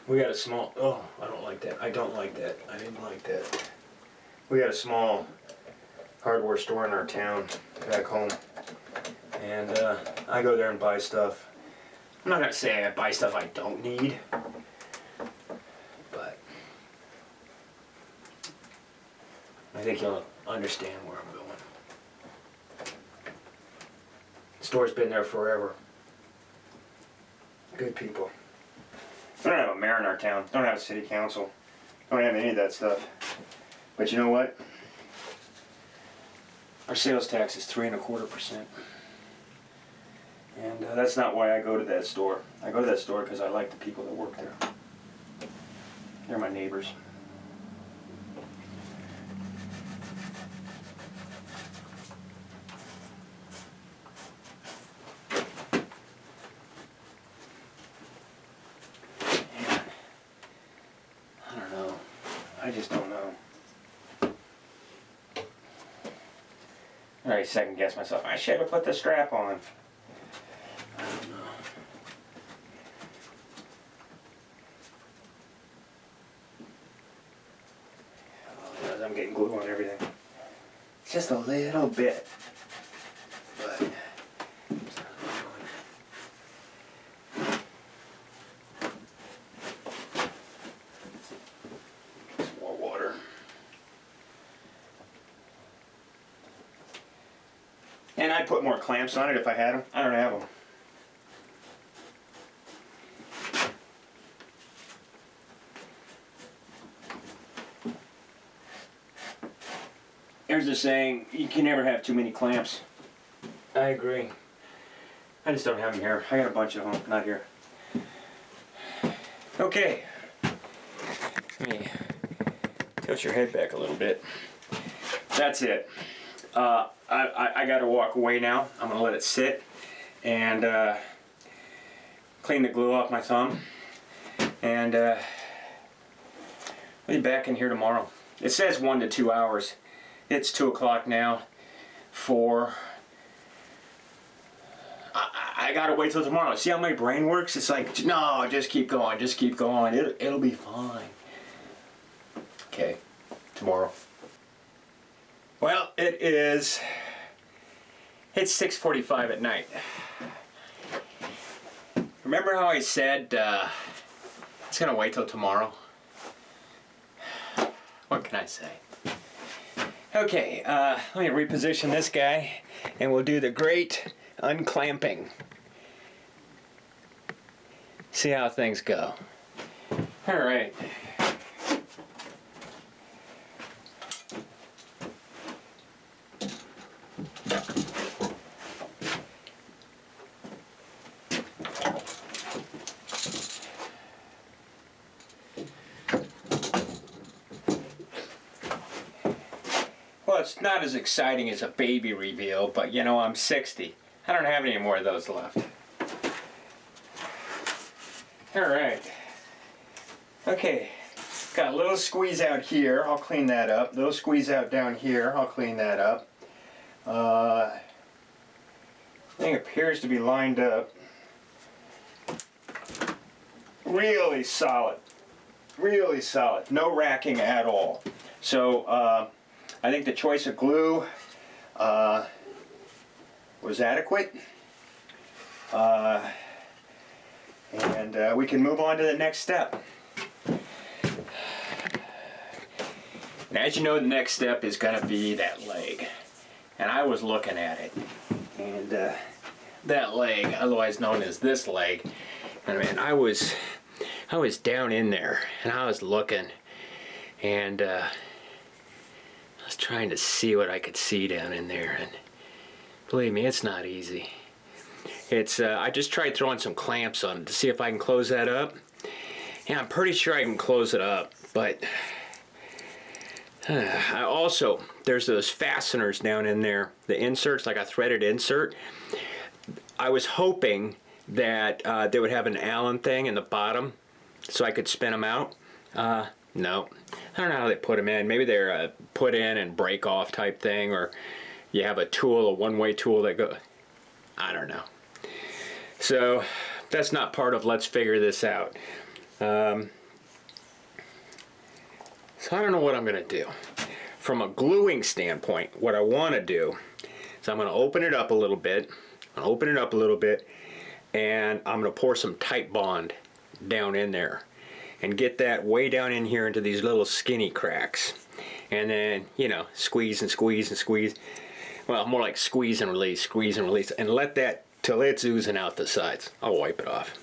A: We got a small, oh, I don't like that. I don't like that. I didn't like that. We got a small hardware store in our town back home. And I go there and buy stuff. I'm not going to say I buy stuff I don't need. I think you'll understand where I'm going. The store's been there forever. Good people. We don't have a mayor in our town. Don't have a city council. Don't have any of that stuff. But you know what? Our sales tax is 3.25%. And that's not why I go to that store. I go to that store because I like the people that work there. They're my neighbors. I don't know. I just don't know. I second guess myself. I should have put the strap on. I don't know. Oh, I'm getting glue on everything. Just a little bit. But more water. And I'd put more clamps on it if I had them. I don't have them. There's the saying, you can never have too many clamps. I agree. I just don't have them here. I got a bunch of them, not here. Okay. Let me tilt your head back a little bit. That's it. I got to walk away now. I'm going to let it sit and clean the glue off my thumb. And I'll be back in here tomorrow. It says 1 to 2 hours. It's 2 o'clock now. I gotta wait till tomorrow. See how my brain works? It's like, no, just keep going, just keep going. It'll be fine. Okay, tomorrow. Well, it's 6:45 at night. Remember how I said it's gonna wait till tomorrow? What can I say? Okay, let me reposition this guy and we'll do the great unclamping. See how things go. All right. Well, it's not as exciting as a baby reveal, but you know, I'm 60. I don't have any more of those left. All right. Okay, got a little squeeze out here. I'll clean that up. Little squeeze out down here. I'll clean that up. Thing appears to be lined up. Really solid. Really solid. No racking at all. So, I think the choice of glue was adequate. And we can move on to the next step. And as you know, the next step is going to be that leg. And I was looking at it. And that leg, otherwise known as this leg, I mean, I was down in there and I was looking. And I was trying to see what I could see down in there. And believe me, it's not easy. I just tried throwing some clamps on it to see if I can close that up. Yeah, I'm pretty sure I can close it up, but there's those fasteners down in there, the inserts, like a threaded insert. I was hoping that they would have an Allen thing in the bottom so I could spin them out. No, I don't know how they put them in. Maybe they're a put in and break off type thing, or you have a tool, a one-way tool that goes, I don't know. So that's not part of let's figure this out. So I don't know what I'm going to do. From a gluing standpoint, what I want to do is I'm going to open it up a little bit. And I'm going to pour some Titebond down in there and get that way down in here into these little skinny cracks. and then, you know, squeeze and squeeze and squeeze. Well, more like squeeze and release, and let that till it's oozing out the sides. I'll wipe it off.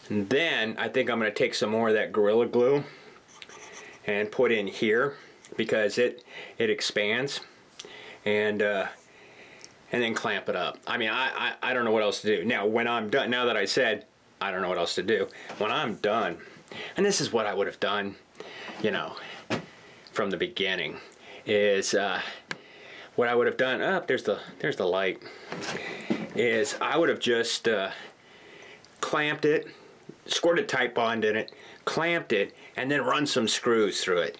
A: And then I think I'm going to take some more of that Gorilla Glue and put in here, because it expands, and then clamp it up. I mean, I don't know what else to do. Now, when I'm done, now that I said I don't know what else to do, when I'm done, and this is what I would have done, you know, from the beginning, is what I would have done. There's the light. Is I would have just clamped it, squirted Titebond in it, clamped it, and then run some screws through it.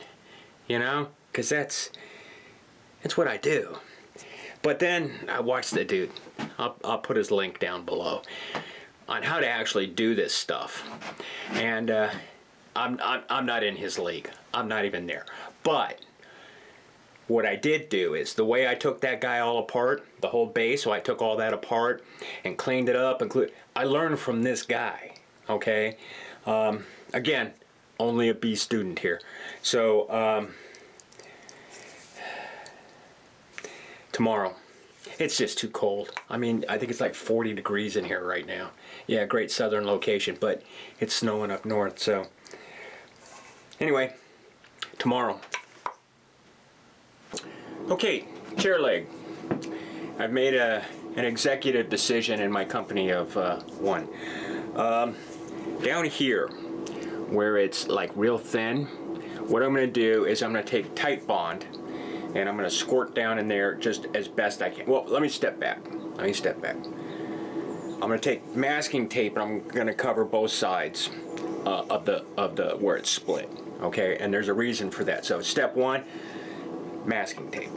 A: You know, because that's what I do. But then I watched the dude. I'll put his link down below on how to actually do this stuff. And I'm not in his league. I'm not even there. But what I did do is, the way I took that guy all apart, the whole base, so I took all that apart and cleaned it up. I learned from this guy, okay? Again, only a B student here. So, tomorrow. It's just too cold. I mean, I think it's like 40 degrees in here right now. Yeah, great southern location, but it's snowing up north, so. Anyway, tomorrow. Okay, chair leg. I've made an executive decision in my company of one. Down here, where it's like real thin, what I'm going to do is I'm going to take Titebond and I'm going to squirt down in there just as best I can. Well, let me step back. I'm going to take masking tape and I'm going to cover both sides of the where it's split. Okay, and there's a reason for that. So step one, masking tape.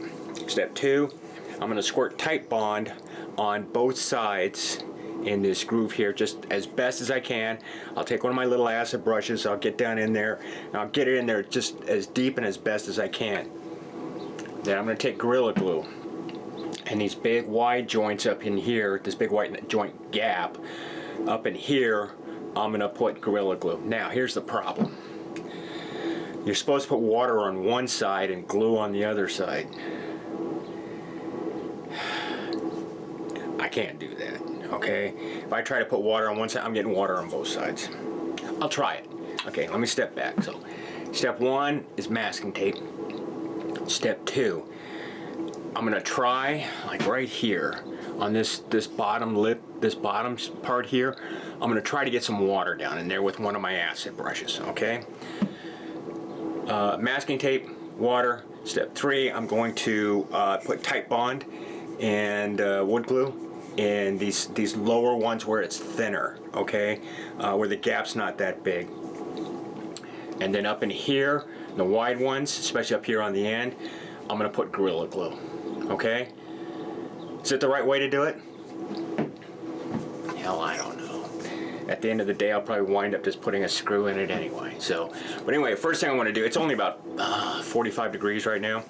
A: Step two, I'm going to squirt Titebond on both sides in this groove here just as best as I can. I'll take one of my little acid brushes, I'll get down in there, and I'll get it in there just as deep and as best as I can. Then I'm going to take Gorilla Glue, and these big wide joints up in here, this big wide joint gap up in here, I'm going to put Gorilla Glue. Now here's the problem. You're supposed to put water on one side and glue on the other side. I can't do that, okay? If I try to put water on one side, I'm getting water on both sides. I'll try it. Okay, let me step back. So, step one is masking tape. Step two, I'm gonna try, like right here, on this bottom lip, this bottom part here, I'm gonna try to get some water down in there with one of my acid brushes, okay? Masking tape, water. Step three, I'm going to put Titebond and wood glue in these lower ones where it's thinner, okay? Where the gap's not that big. And then up in here, the wide ones, especially up here on the end, I'm going to put Gorilla Glue, okay? Is it the right way to do it? Hell, I don't know. At the end of the day, I'll probably wind up just putting a screw in it anyway. So, but anyway, first thing I want to do, it's only about 45 degrees right now.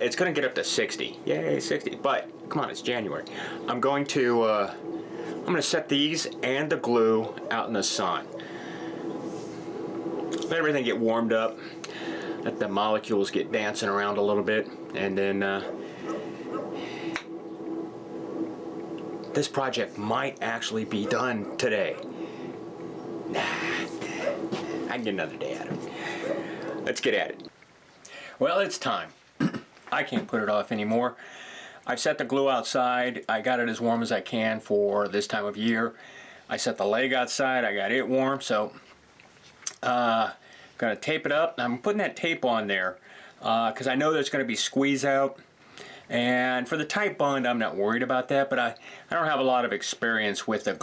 A: It's gonna get up to 60. Yay, 60. But come on, it's January. I'm gonna set these and the glue out in the sun. Let everything get warmed up. Let the molecules get dancing around a little bit, and then this project might actually be done today. Nah, I can get another day at it. Let's get at it. Well, it's time. I can't put it off anymore. I've set the glue outside. I got it as warm as I can for this time of year. I set the leg outside. I got it warm, so gonna tape it up. I'm putting that tape on there because I know there's gonna be squeeze out. And for the Titebond, I'm not worried about that, but I don't have a lot of experience with the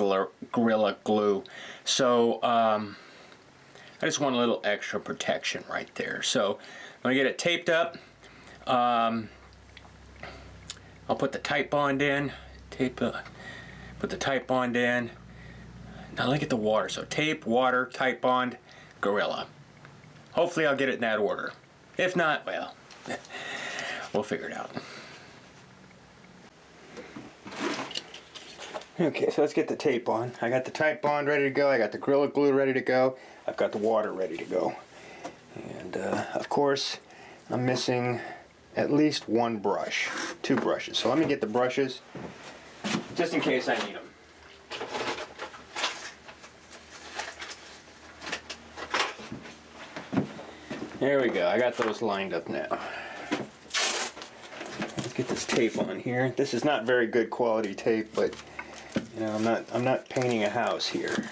A: Gorilla Glue, so I just want a little extra protection right there. So I'm gonna get it taped up. I'll put the Titebond in. Put the Titebond in. Now look at the water. So tape, water, Titebond, Gorilla. Hopefully I'll get it in that order. If not, well, we'll figure it out. Okay, so let's get the tape on. I got the Titebond ready to go. I got the Gorilla Glue ready to go. I've got the water ready to go. And of course, I'm missing at least one brush, 2 brushes. So let me get the brushes just in case I need them. There we go. I got those lined up now. Let's get this tape on here. This is not very good quality tape, but you know, I'm not painting a house here.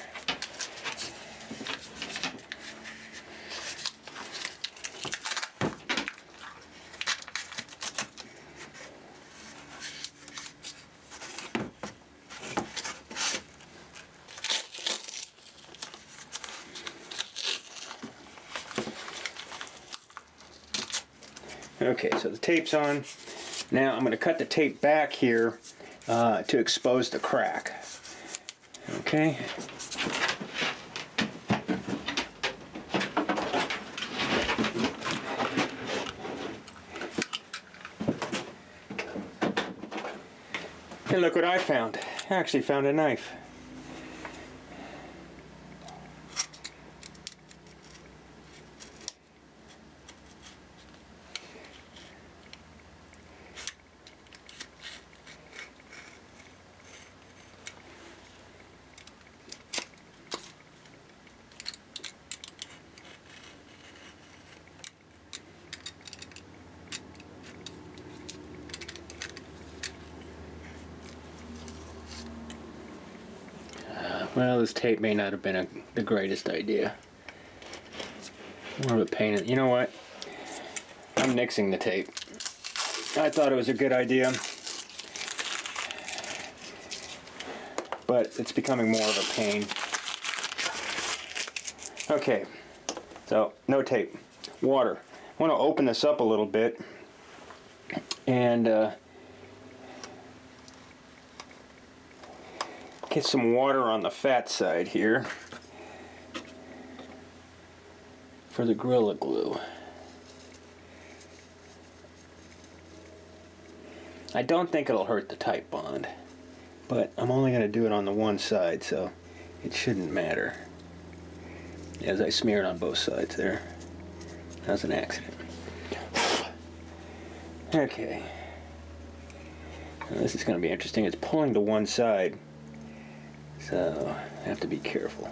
A: Okay, so the tape's on. Now I'm going to cut the tape back here to expose the crack. Okay. And look what I found. I actually found a knife. Well, this tape may not have been the greatest idea. More of a pain. You know what? I'm nixing the tape. I thought it was a good idea, but it's becoming more of a pain. Okay, so no tape. Water. I want to open this up a little bit and get some water on the fat side here for the Gorilla Glue. I don't think it'll hurt the Titebond, but I'm only going to do it on the one side, so it shouldn't matter. As I smear it on both sides there. That was an accident. Okay. Now this is going to be interesting. It's pulling to one side, so I have to be careful.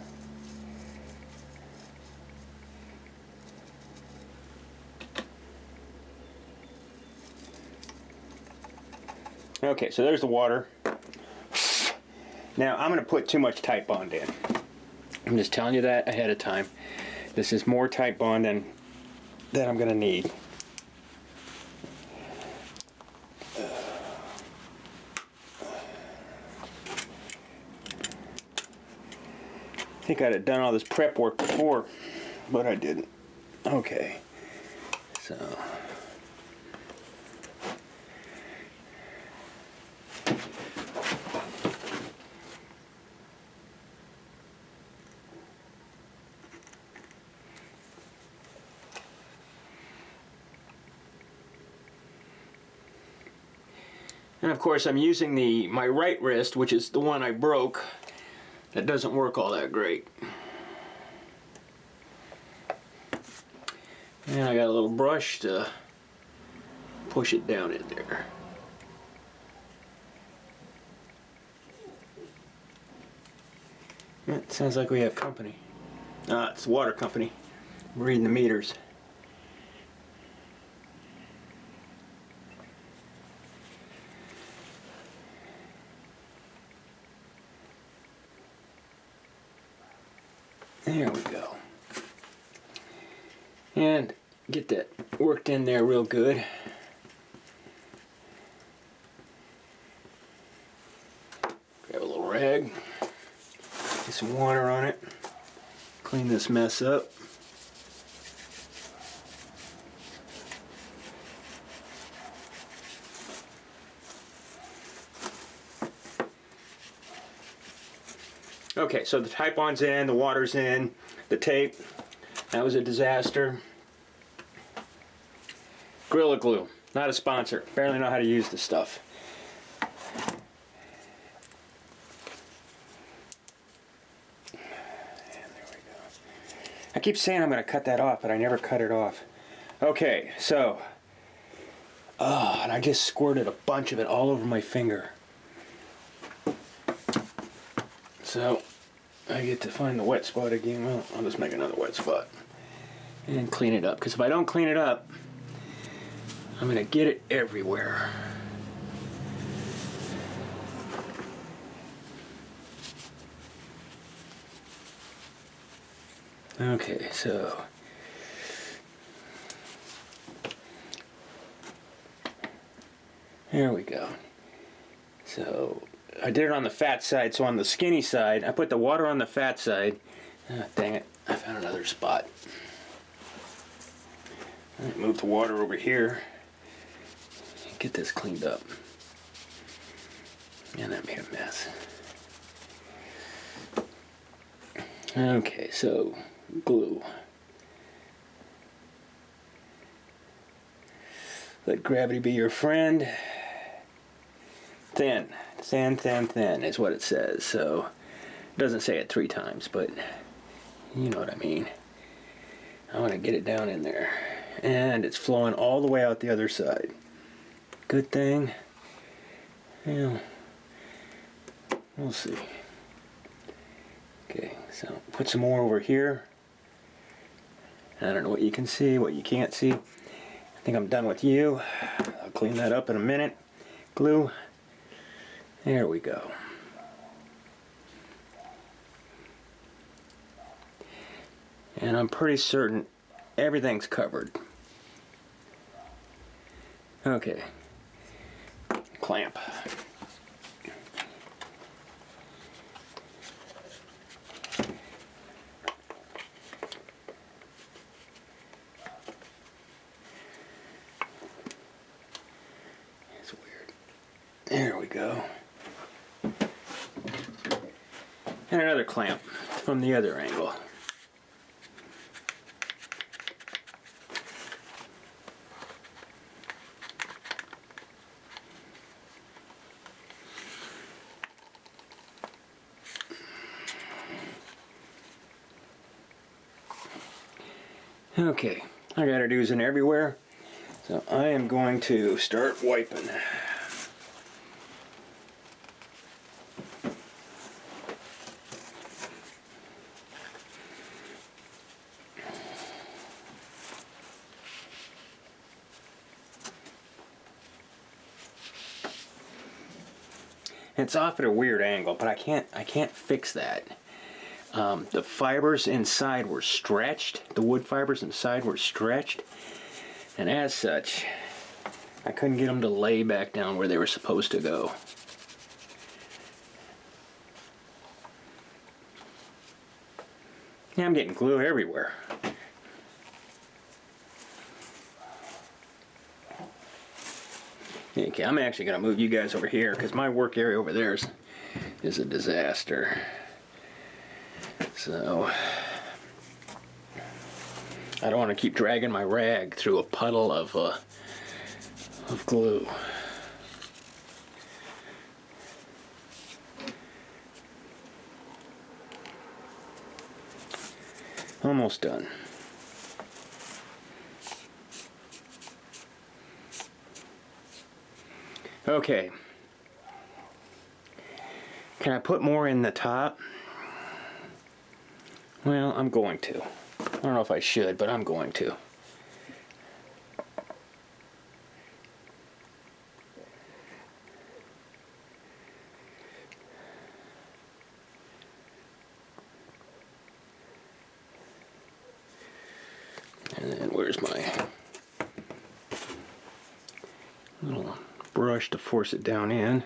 A: Okay, so there's the water. Now I'm going to put too much Titebond in. I'm just telling you that ahead of time. This is more Titebond than I'm going to need. I think I'd have done all this prep work before, but I didn't. Okay, so and of course I'm using my right wrist, which is the one I broke. That doesn't work all that great. And I got a little brush to push it down in there. It sounds like we have company. It's the water company. I'm reading the meters. There we go. And get that worked in there real good. Grab a little rag, get some water on it, clean this mess up. Okay, so the Titebond's in, the water's in, the tape, that was a disaster. Gorilla Glue, not a sponsor, barely know how to use this stuff. And there we go. I keep saying I'm going to cut that off, but I never cut it off. Okay, so, oh, and I just squirted a bunch of it all over my finger. So, I get to find the wet spot again. Well, I'll just make another wet spot and clean it up, because if I don't clean it up, I'm gonna get it everywhere. Okay, so there we go. So I did it on the fat side, so on the skinny side, I put the water on the fat side. Ah, dang it, I found another spot. All right, move the water over here. Get this cleaned up. Man, that made a mess. Okay, so glue. Let gravity be your friend. Thin, thin, thin, thin is what it says. So it doesn't say it 3 times, but you know what I mean. I want to get it down in there, and it's flowing all the way out the other side. Good thing. Yeah, we'll see. Okay, so put some more over here. I don't know what you can see, what you can't see. I think I'm done with you. I'll clean that up in a minute. Glue. There we go. And I'm pretty certain everything's covered. Okay. Clamp. It's weird. There we go. And another clamp from the other angle. Okay, I got it oozing everywhere, so I am going to start wiping. It's off at a weird angle, but I can't fix that. The fibers inside were stretched. The wood fibers inside were stretched, and as such, I couldn't get them to lay back down where they were supposed to go. Yeah, I'm getting glue everywhere. Okay, I'm actually going to move you guys over here because my work area over there is a disaster. So, I don't want to keep dragging my rag through a puddle of glue. Almost done. Okay. Can I put more in the top? Well, I'm going to. I don't know if I should, but I'm going to. And then where's my little brush to force it down in?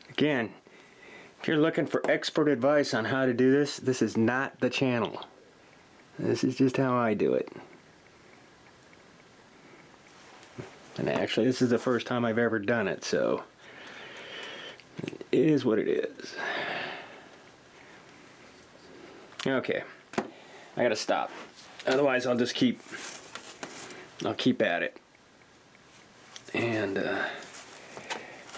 A: Again, if you're looking for expert advice on how to do this, this is not the channel. This is just how I do it. And actually, this is the first time I've ever done it, so it is what it is. Okay, I gotta stop. Otherwise, I'll keep at it. And I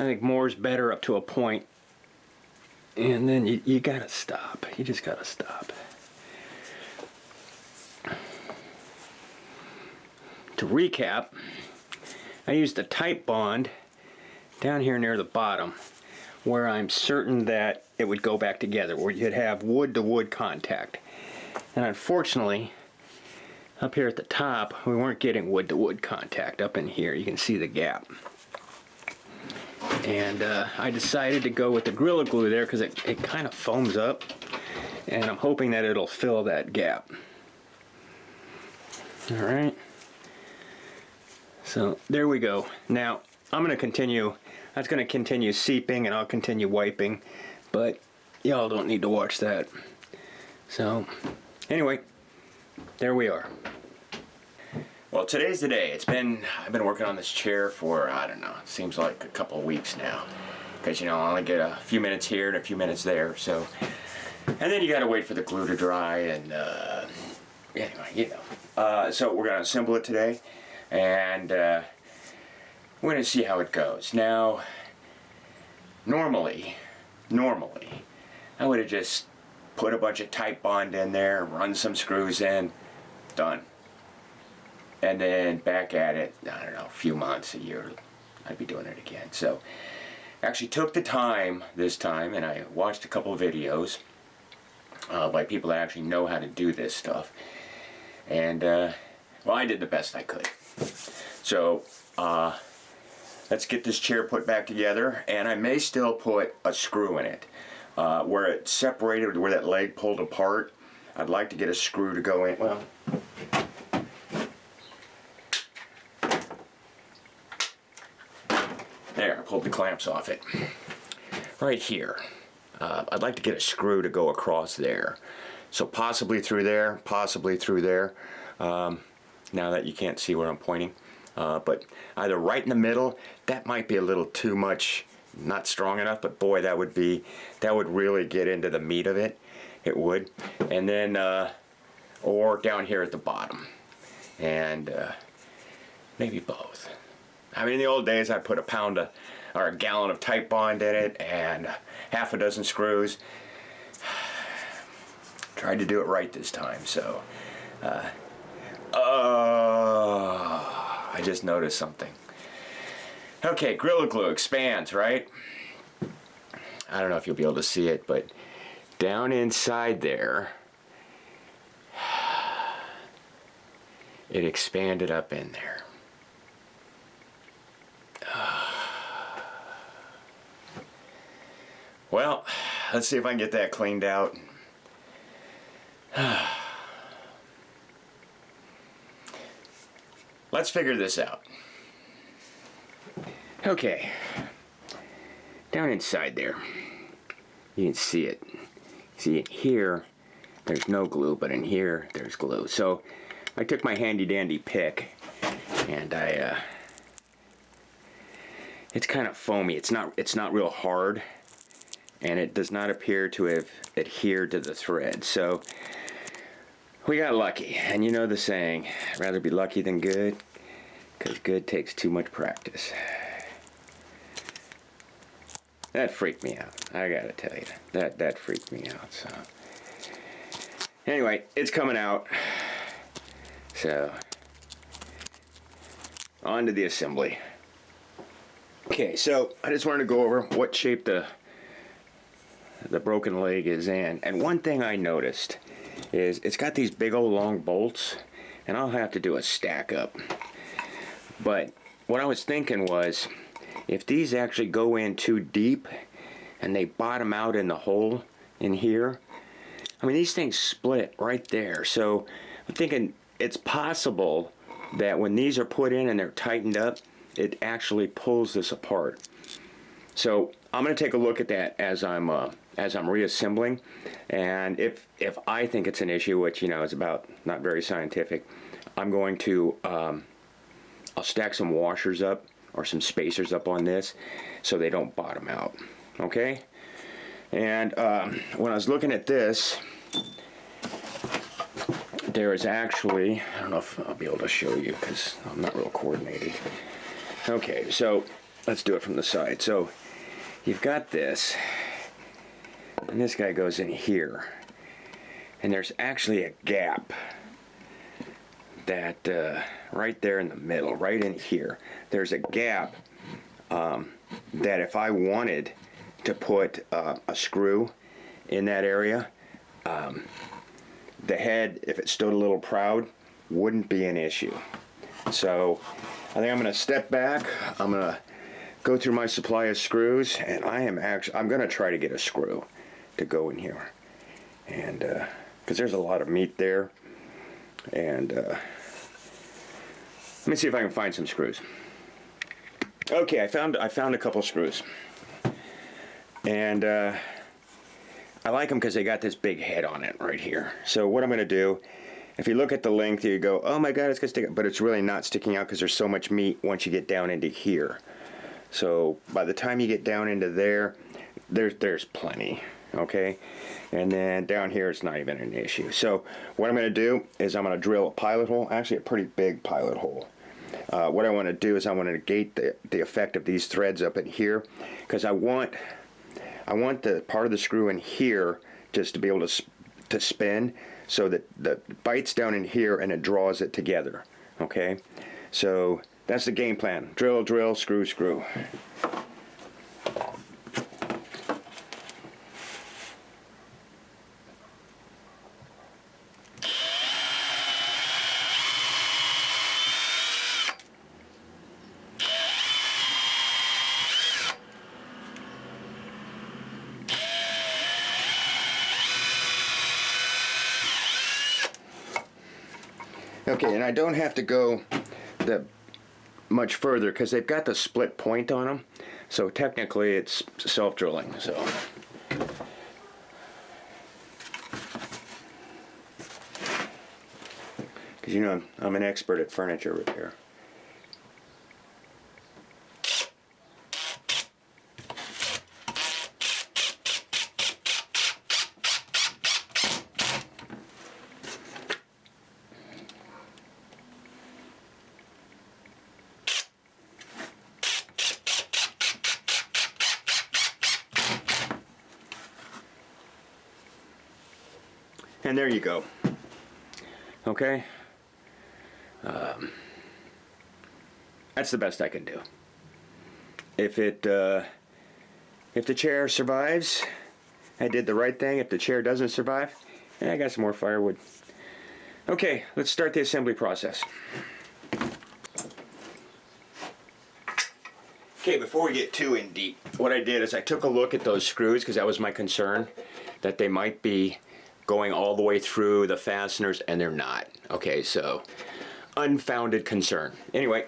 A: think more's better up to a point. And then you gotta stop. You just gotta stop. to recap, I used the Titebond down here near the bottom where I'm certain that it would go back together, where you'd have wood to wood contact. And unfortunately, up here at the top, we weren't getting wood to wood contact. Up in here, you can see the gap. And I decided to go with the Gorilla Glue there because it kind of foams up, and I'm hoping that it'll fill that gap. Alright, so there we go. Now I'm going to continue, that's going to continue seeping, and I'll continue wiping, but y'all don't need to watch that. So anyway, there we are. Well, today's the day. I've been working on this chair for, I don't know, it seems like a couple of weeks now. Because, you know, I only get a few minutes here and a few minutes there, so. And then you gotta wait for the glue to dry, and, anyway, you know. So we're gonna assemble it today, and, we're gonna see how it goes. Now, normally, I would have just put a bunch of Titebond in there, run some screws in, done. And then back at it, I don't know, a few months, a year, I'd be doing it again. So, actually took the time this time, and I watched a couple of videos by people that actually know how to do this stuff. And, well, I did the best I could. So, let's get this chair put back together, and I may still put a screw in it. Where it separated, where that leg pulled apart, I'd like to get a screw to go in. Well, there, I pulled the clamps off it. Right here. I'd like to get a screw to go across there. So possibly through there, possibly through there. Now that you can't see where I'm pointing. But either right in the middle, that might be a little too much, not strong enough, but boy, that would really get into the meat of it. It would. And then, or down here at the bottom. And maybe both. I mean, in the old days, I'd put a gallon of Titebond in it and half a dozen screws. Tried to do it right this time, so. I just noticed something. Okay, Gorilla Glue expands, right? I don't know if you'll be able to see it, but down inside there, it expanded up in there. Well, let's see if I can get that cleaned out. Let's figure this out. Okay, down inside there, you can see it. See it here, there's no glue, but in here, there's glue. So I took my handy dandy pick, and it's kind of foamy. It's not real hard, and it does not appear to have adhered to the thread. So we got lucky, and you know the saying, rather be lucky than good, because good takes too much practice. That freaked me out, I gotta tell you. That freaked me out, so. Anyway, it's coming out. So, on to the assembly. Okay, so I just wanted to go over what shape the broken leg is in. And one thing I noticed is it's got these big old long bolts, and I'll have to do a stack up. But what I was thinking was, if these actually go in too deep and they bottom out in the hole in here, I mean, these things split right there. So I'm thinking it's possible that when these are put in and they're tightened up, it actually pulls this apart. So I'm going to take a look at that as I'm reassembling, and if I think it's an issue, which, you know, is about not very scientific, I'm going to I'll stack some washers up or some spacers up on this so they don't bottom out. Okay? And when I was looking at this, there is actually, I don't know if I'll be able to show you because I'm not real coordinated. Okay, so let's do it from the side. So you've got this, and this guy goes in here, and there's actually a gap that right there in the middle, right in here, there's a gap that if I wanted to put a screw in that area, the head, if it stood a little proud, wouldn't be an issue. So I think I'm going to step back. I'm going to go through my supply of screws, and I'm going to try to get a screw to go in here, and because there's a lot of meat there. And let me see if I can find some screws. Okay, I found a couple screws, and I like them because they got this big head on it right here. So what I'm going to do, if you look at the length, you go, oh my god, it's going to stick out, but it's really not sticking out because there's so much meat once you get down into here. So by the time you get down into there, there's plenty, okay? And then down here, it's not even an issue. So what I'm going to do is I'm going to drill a pilot hole, actually a pretty big pilot hole. What I want to do is I want to negate the effect of these threads up in here, because I want the part of the screw in here just to be able to spin, so that the bites down in here and it draws it together, okay? So that's the game plan. Drill, drill, screw, screw. Okay, and I don't have to go much further because they've got the split point on them, so technically it's self-drilling. So because you know I'm an expert at furniture repair. And there you go. Okay. That's the best I can do. If the chair survives, I did the right thing. If the chair doesn't survive, I got some more firewood. Okay, let's start the assembly process. Okay, before we get too in deep, what I did is I took a look at those screws because that was my concern, that they might be going all the way through the fasteners, and they're not. Okay, so unfounded concern. Anyway.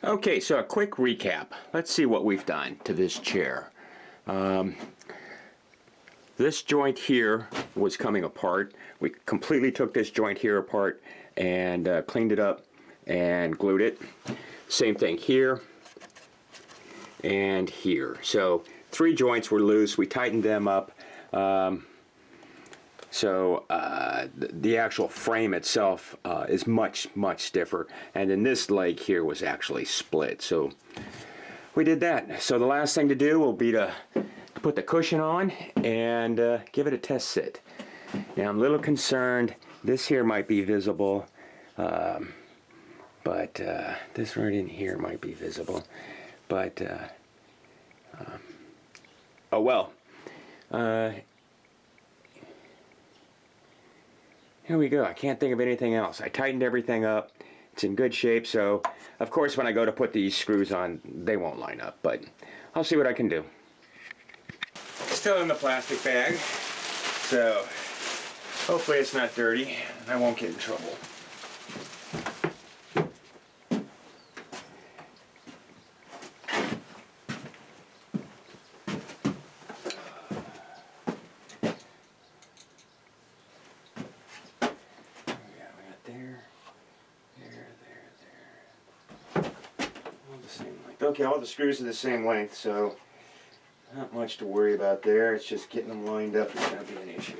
A: Okay, so a quick recap. Let's see what we've done to this chair. This joint here was coming apart. We completely took this joint here apart and cleaned it up and glued it. Same thing here and here. So 3 joints were loose. We tightened them up. The actual frame itself is much stiffer, and then this leg here was actually split, so we did that. So the last thing to do will be to put the cushion on and give it a test sit. Now I'm a little concerned this here might be visible, but this right in here might be visible, but oh well. Here we go. I can't think of anything else. I tightened everything up. It's in good shape, so of course when I go to put these screws on, they won't line up, but I'll see what I can do. Still in the plastic bag, so hopefully it's not dirty and I won't get in trouble. Okay, all the screws are the same length, so not much to worry about there. It's just getting them lined up is going to be an issue.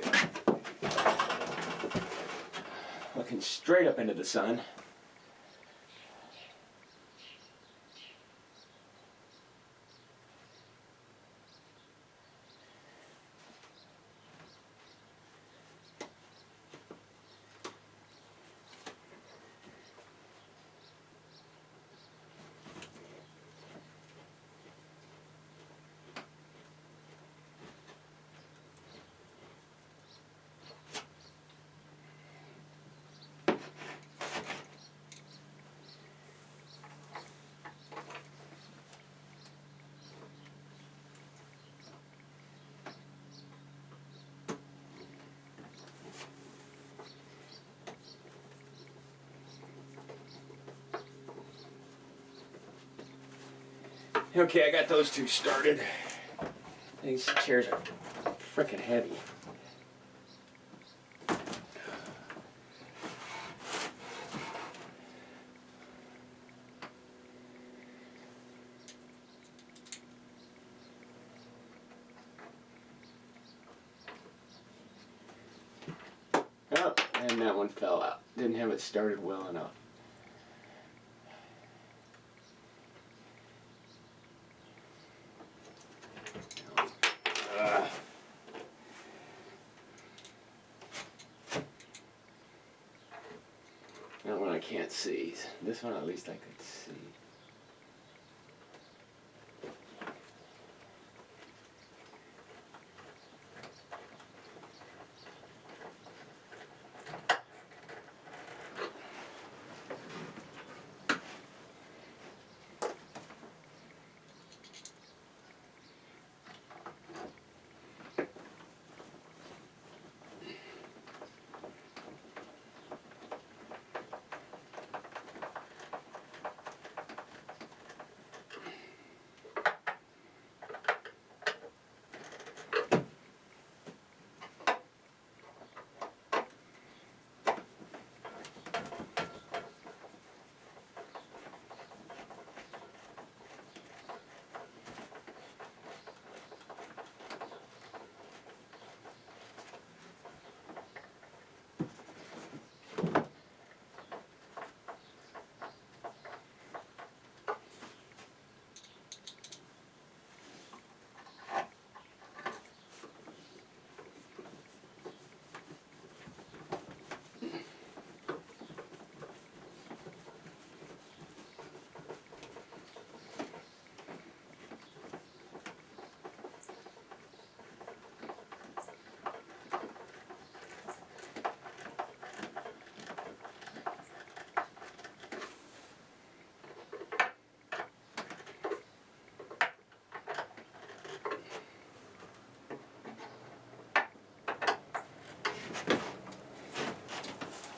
A: Looking straight up into the sun. Okay, I got those 2 started. These chairs are frickin' heavy. Oh, and that one fell out. Didn't have it started well enough. That one I can't see. This one at least I could see.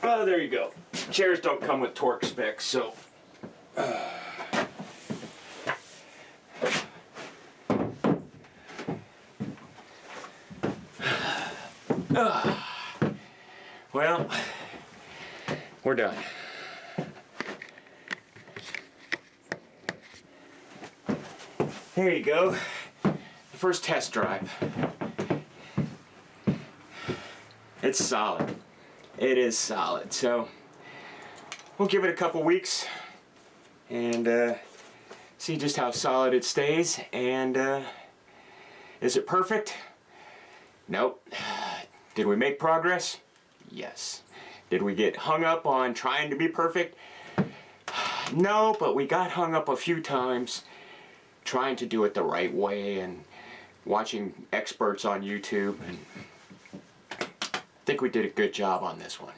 A: Oh, there you go. Chairs don't come with torque specs, so we're done. Here you go. The first test drive. It's solid. It is solid. So we'll give it a couple weeks and see just how solid it stays. And is it perfect? Nope. Did we make progress? Yes. Did we get hung up on trying to be perfect? No, but we got hung up a few times trying to do it the right way and watching experts on YouTube, and I think we did a good job on this one.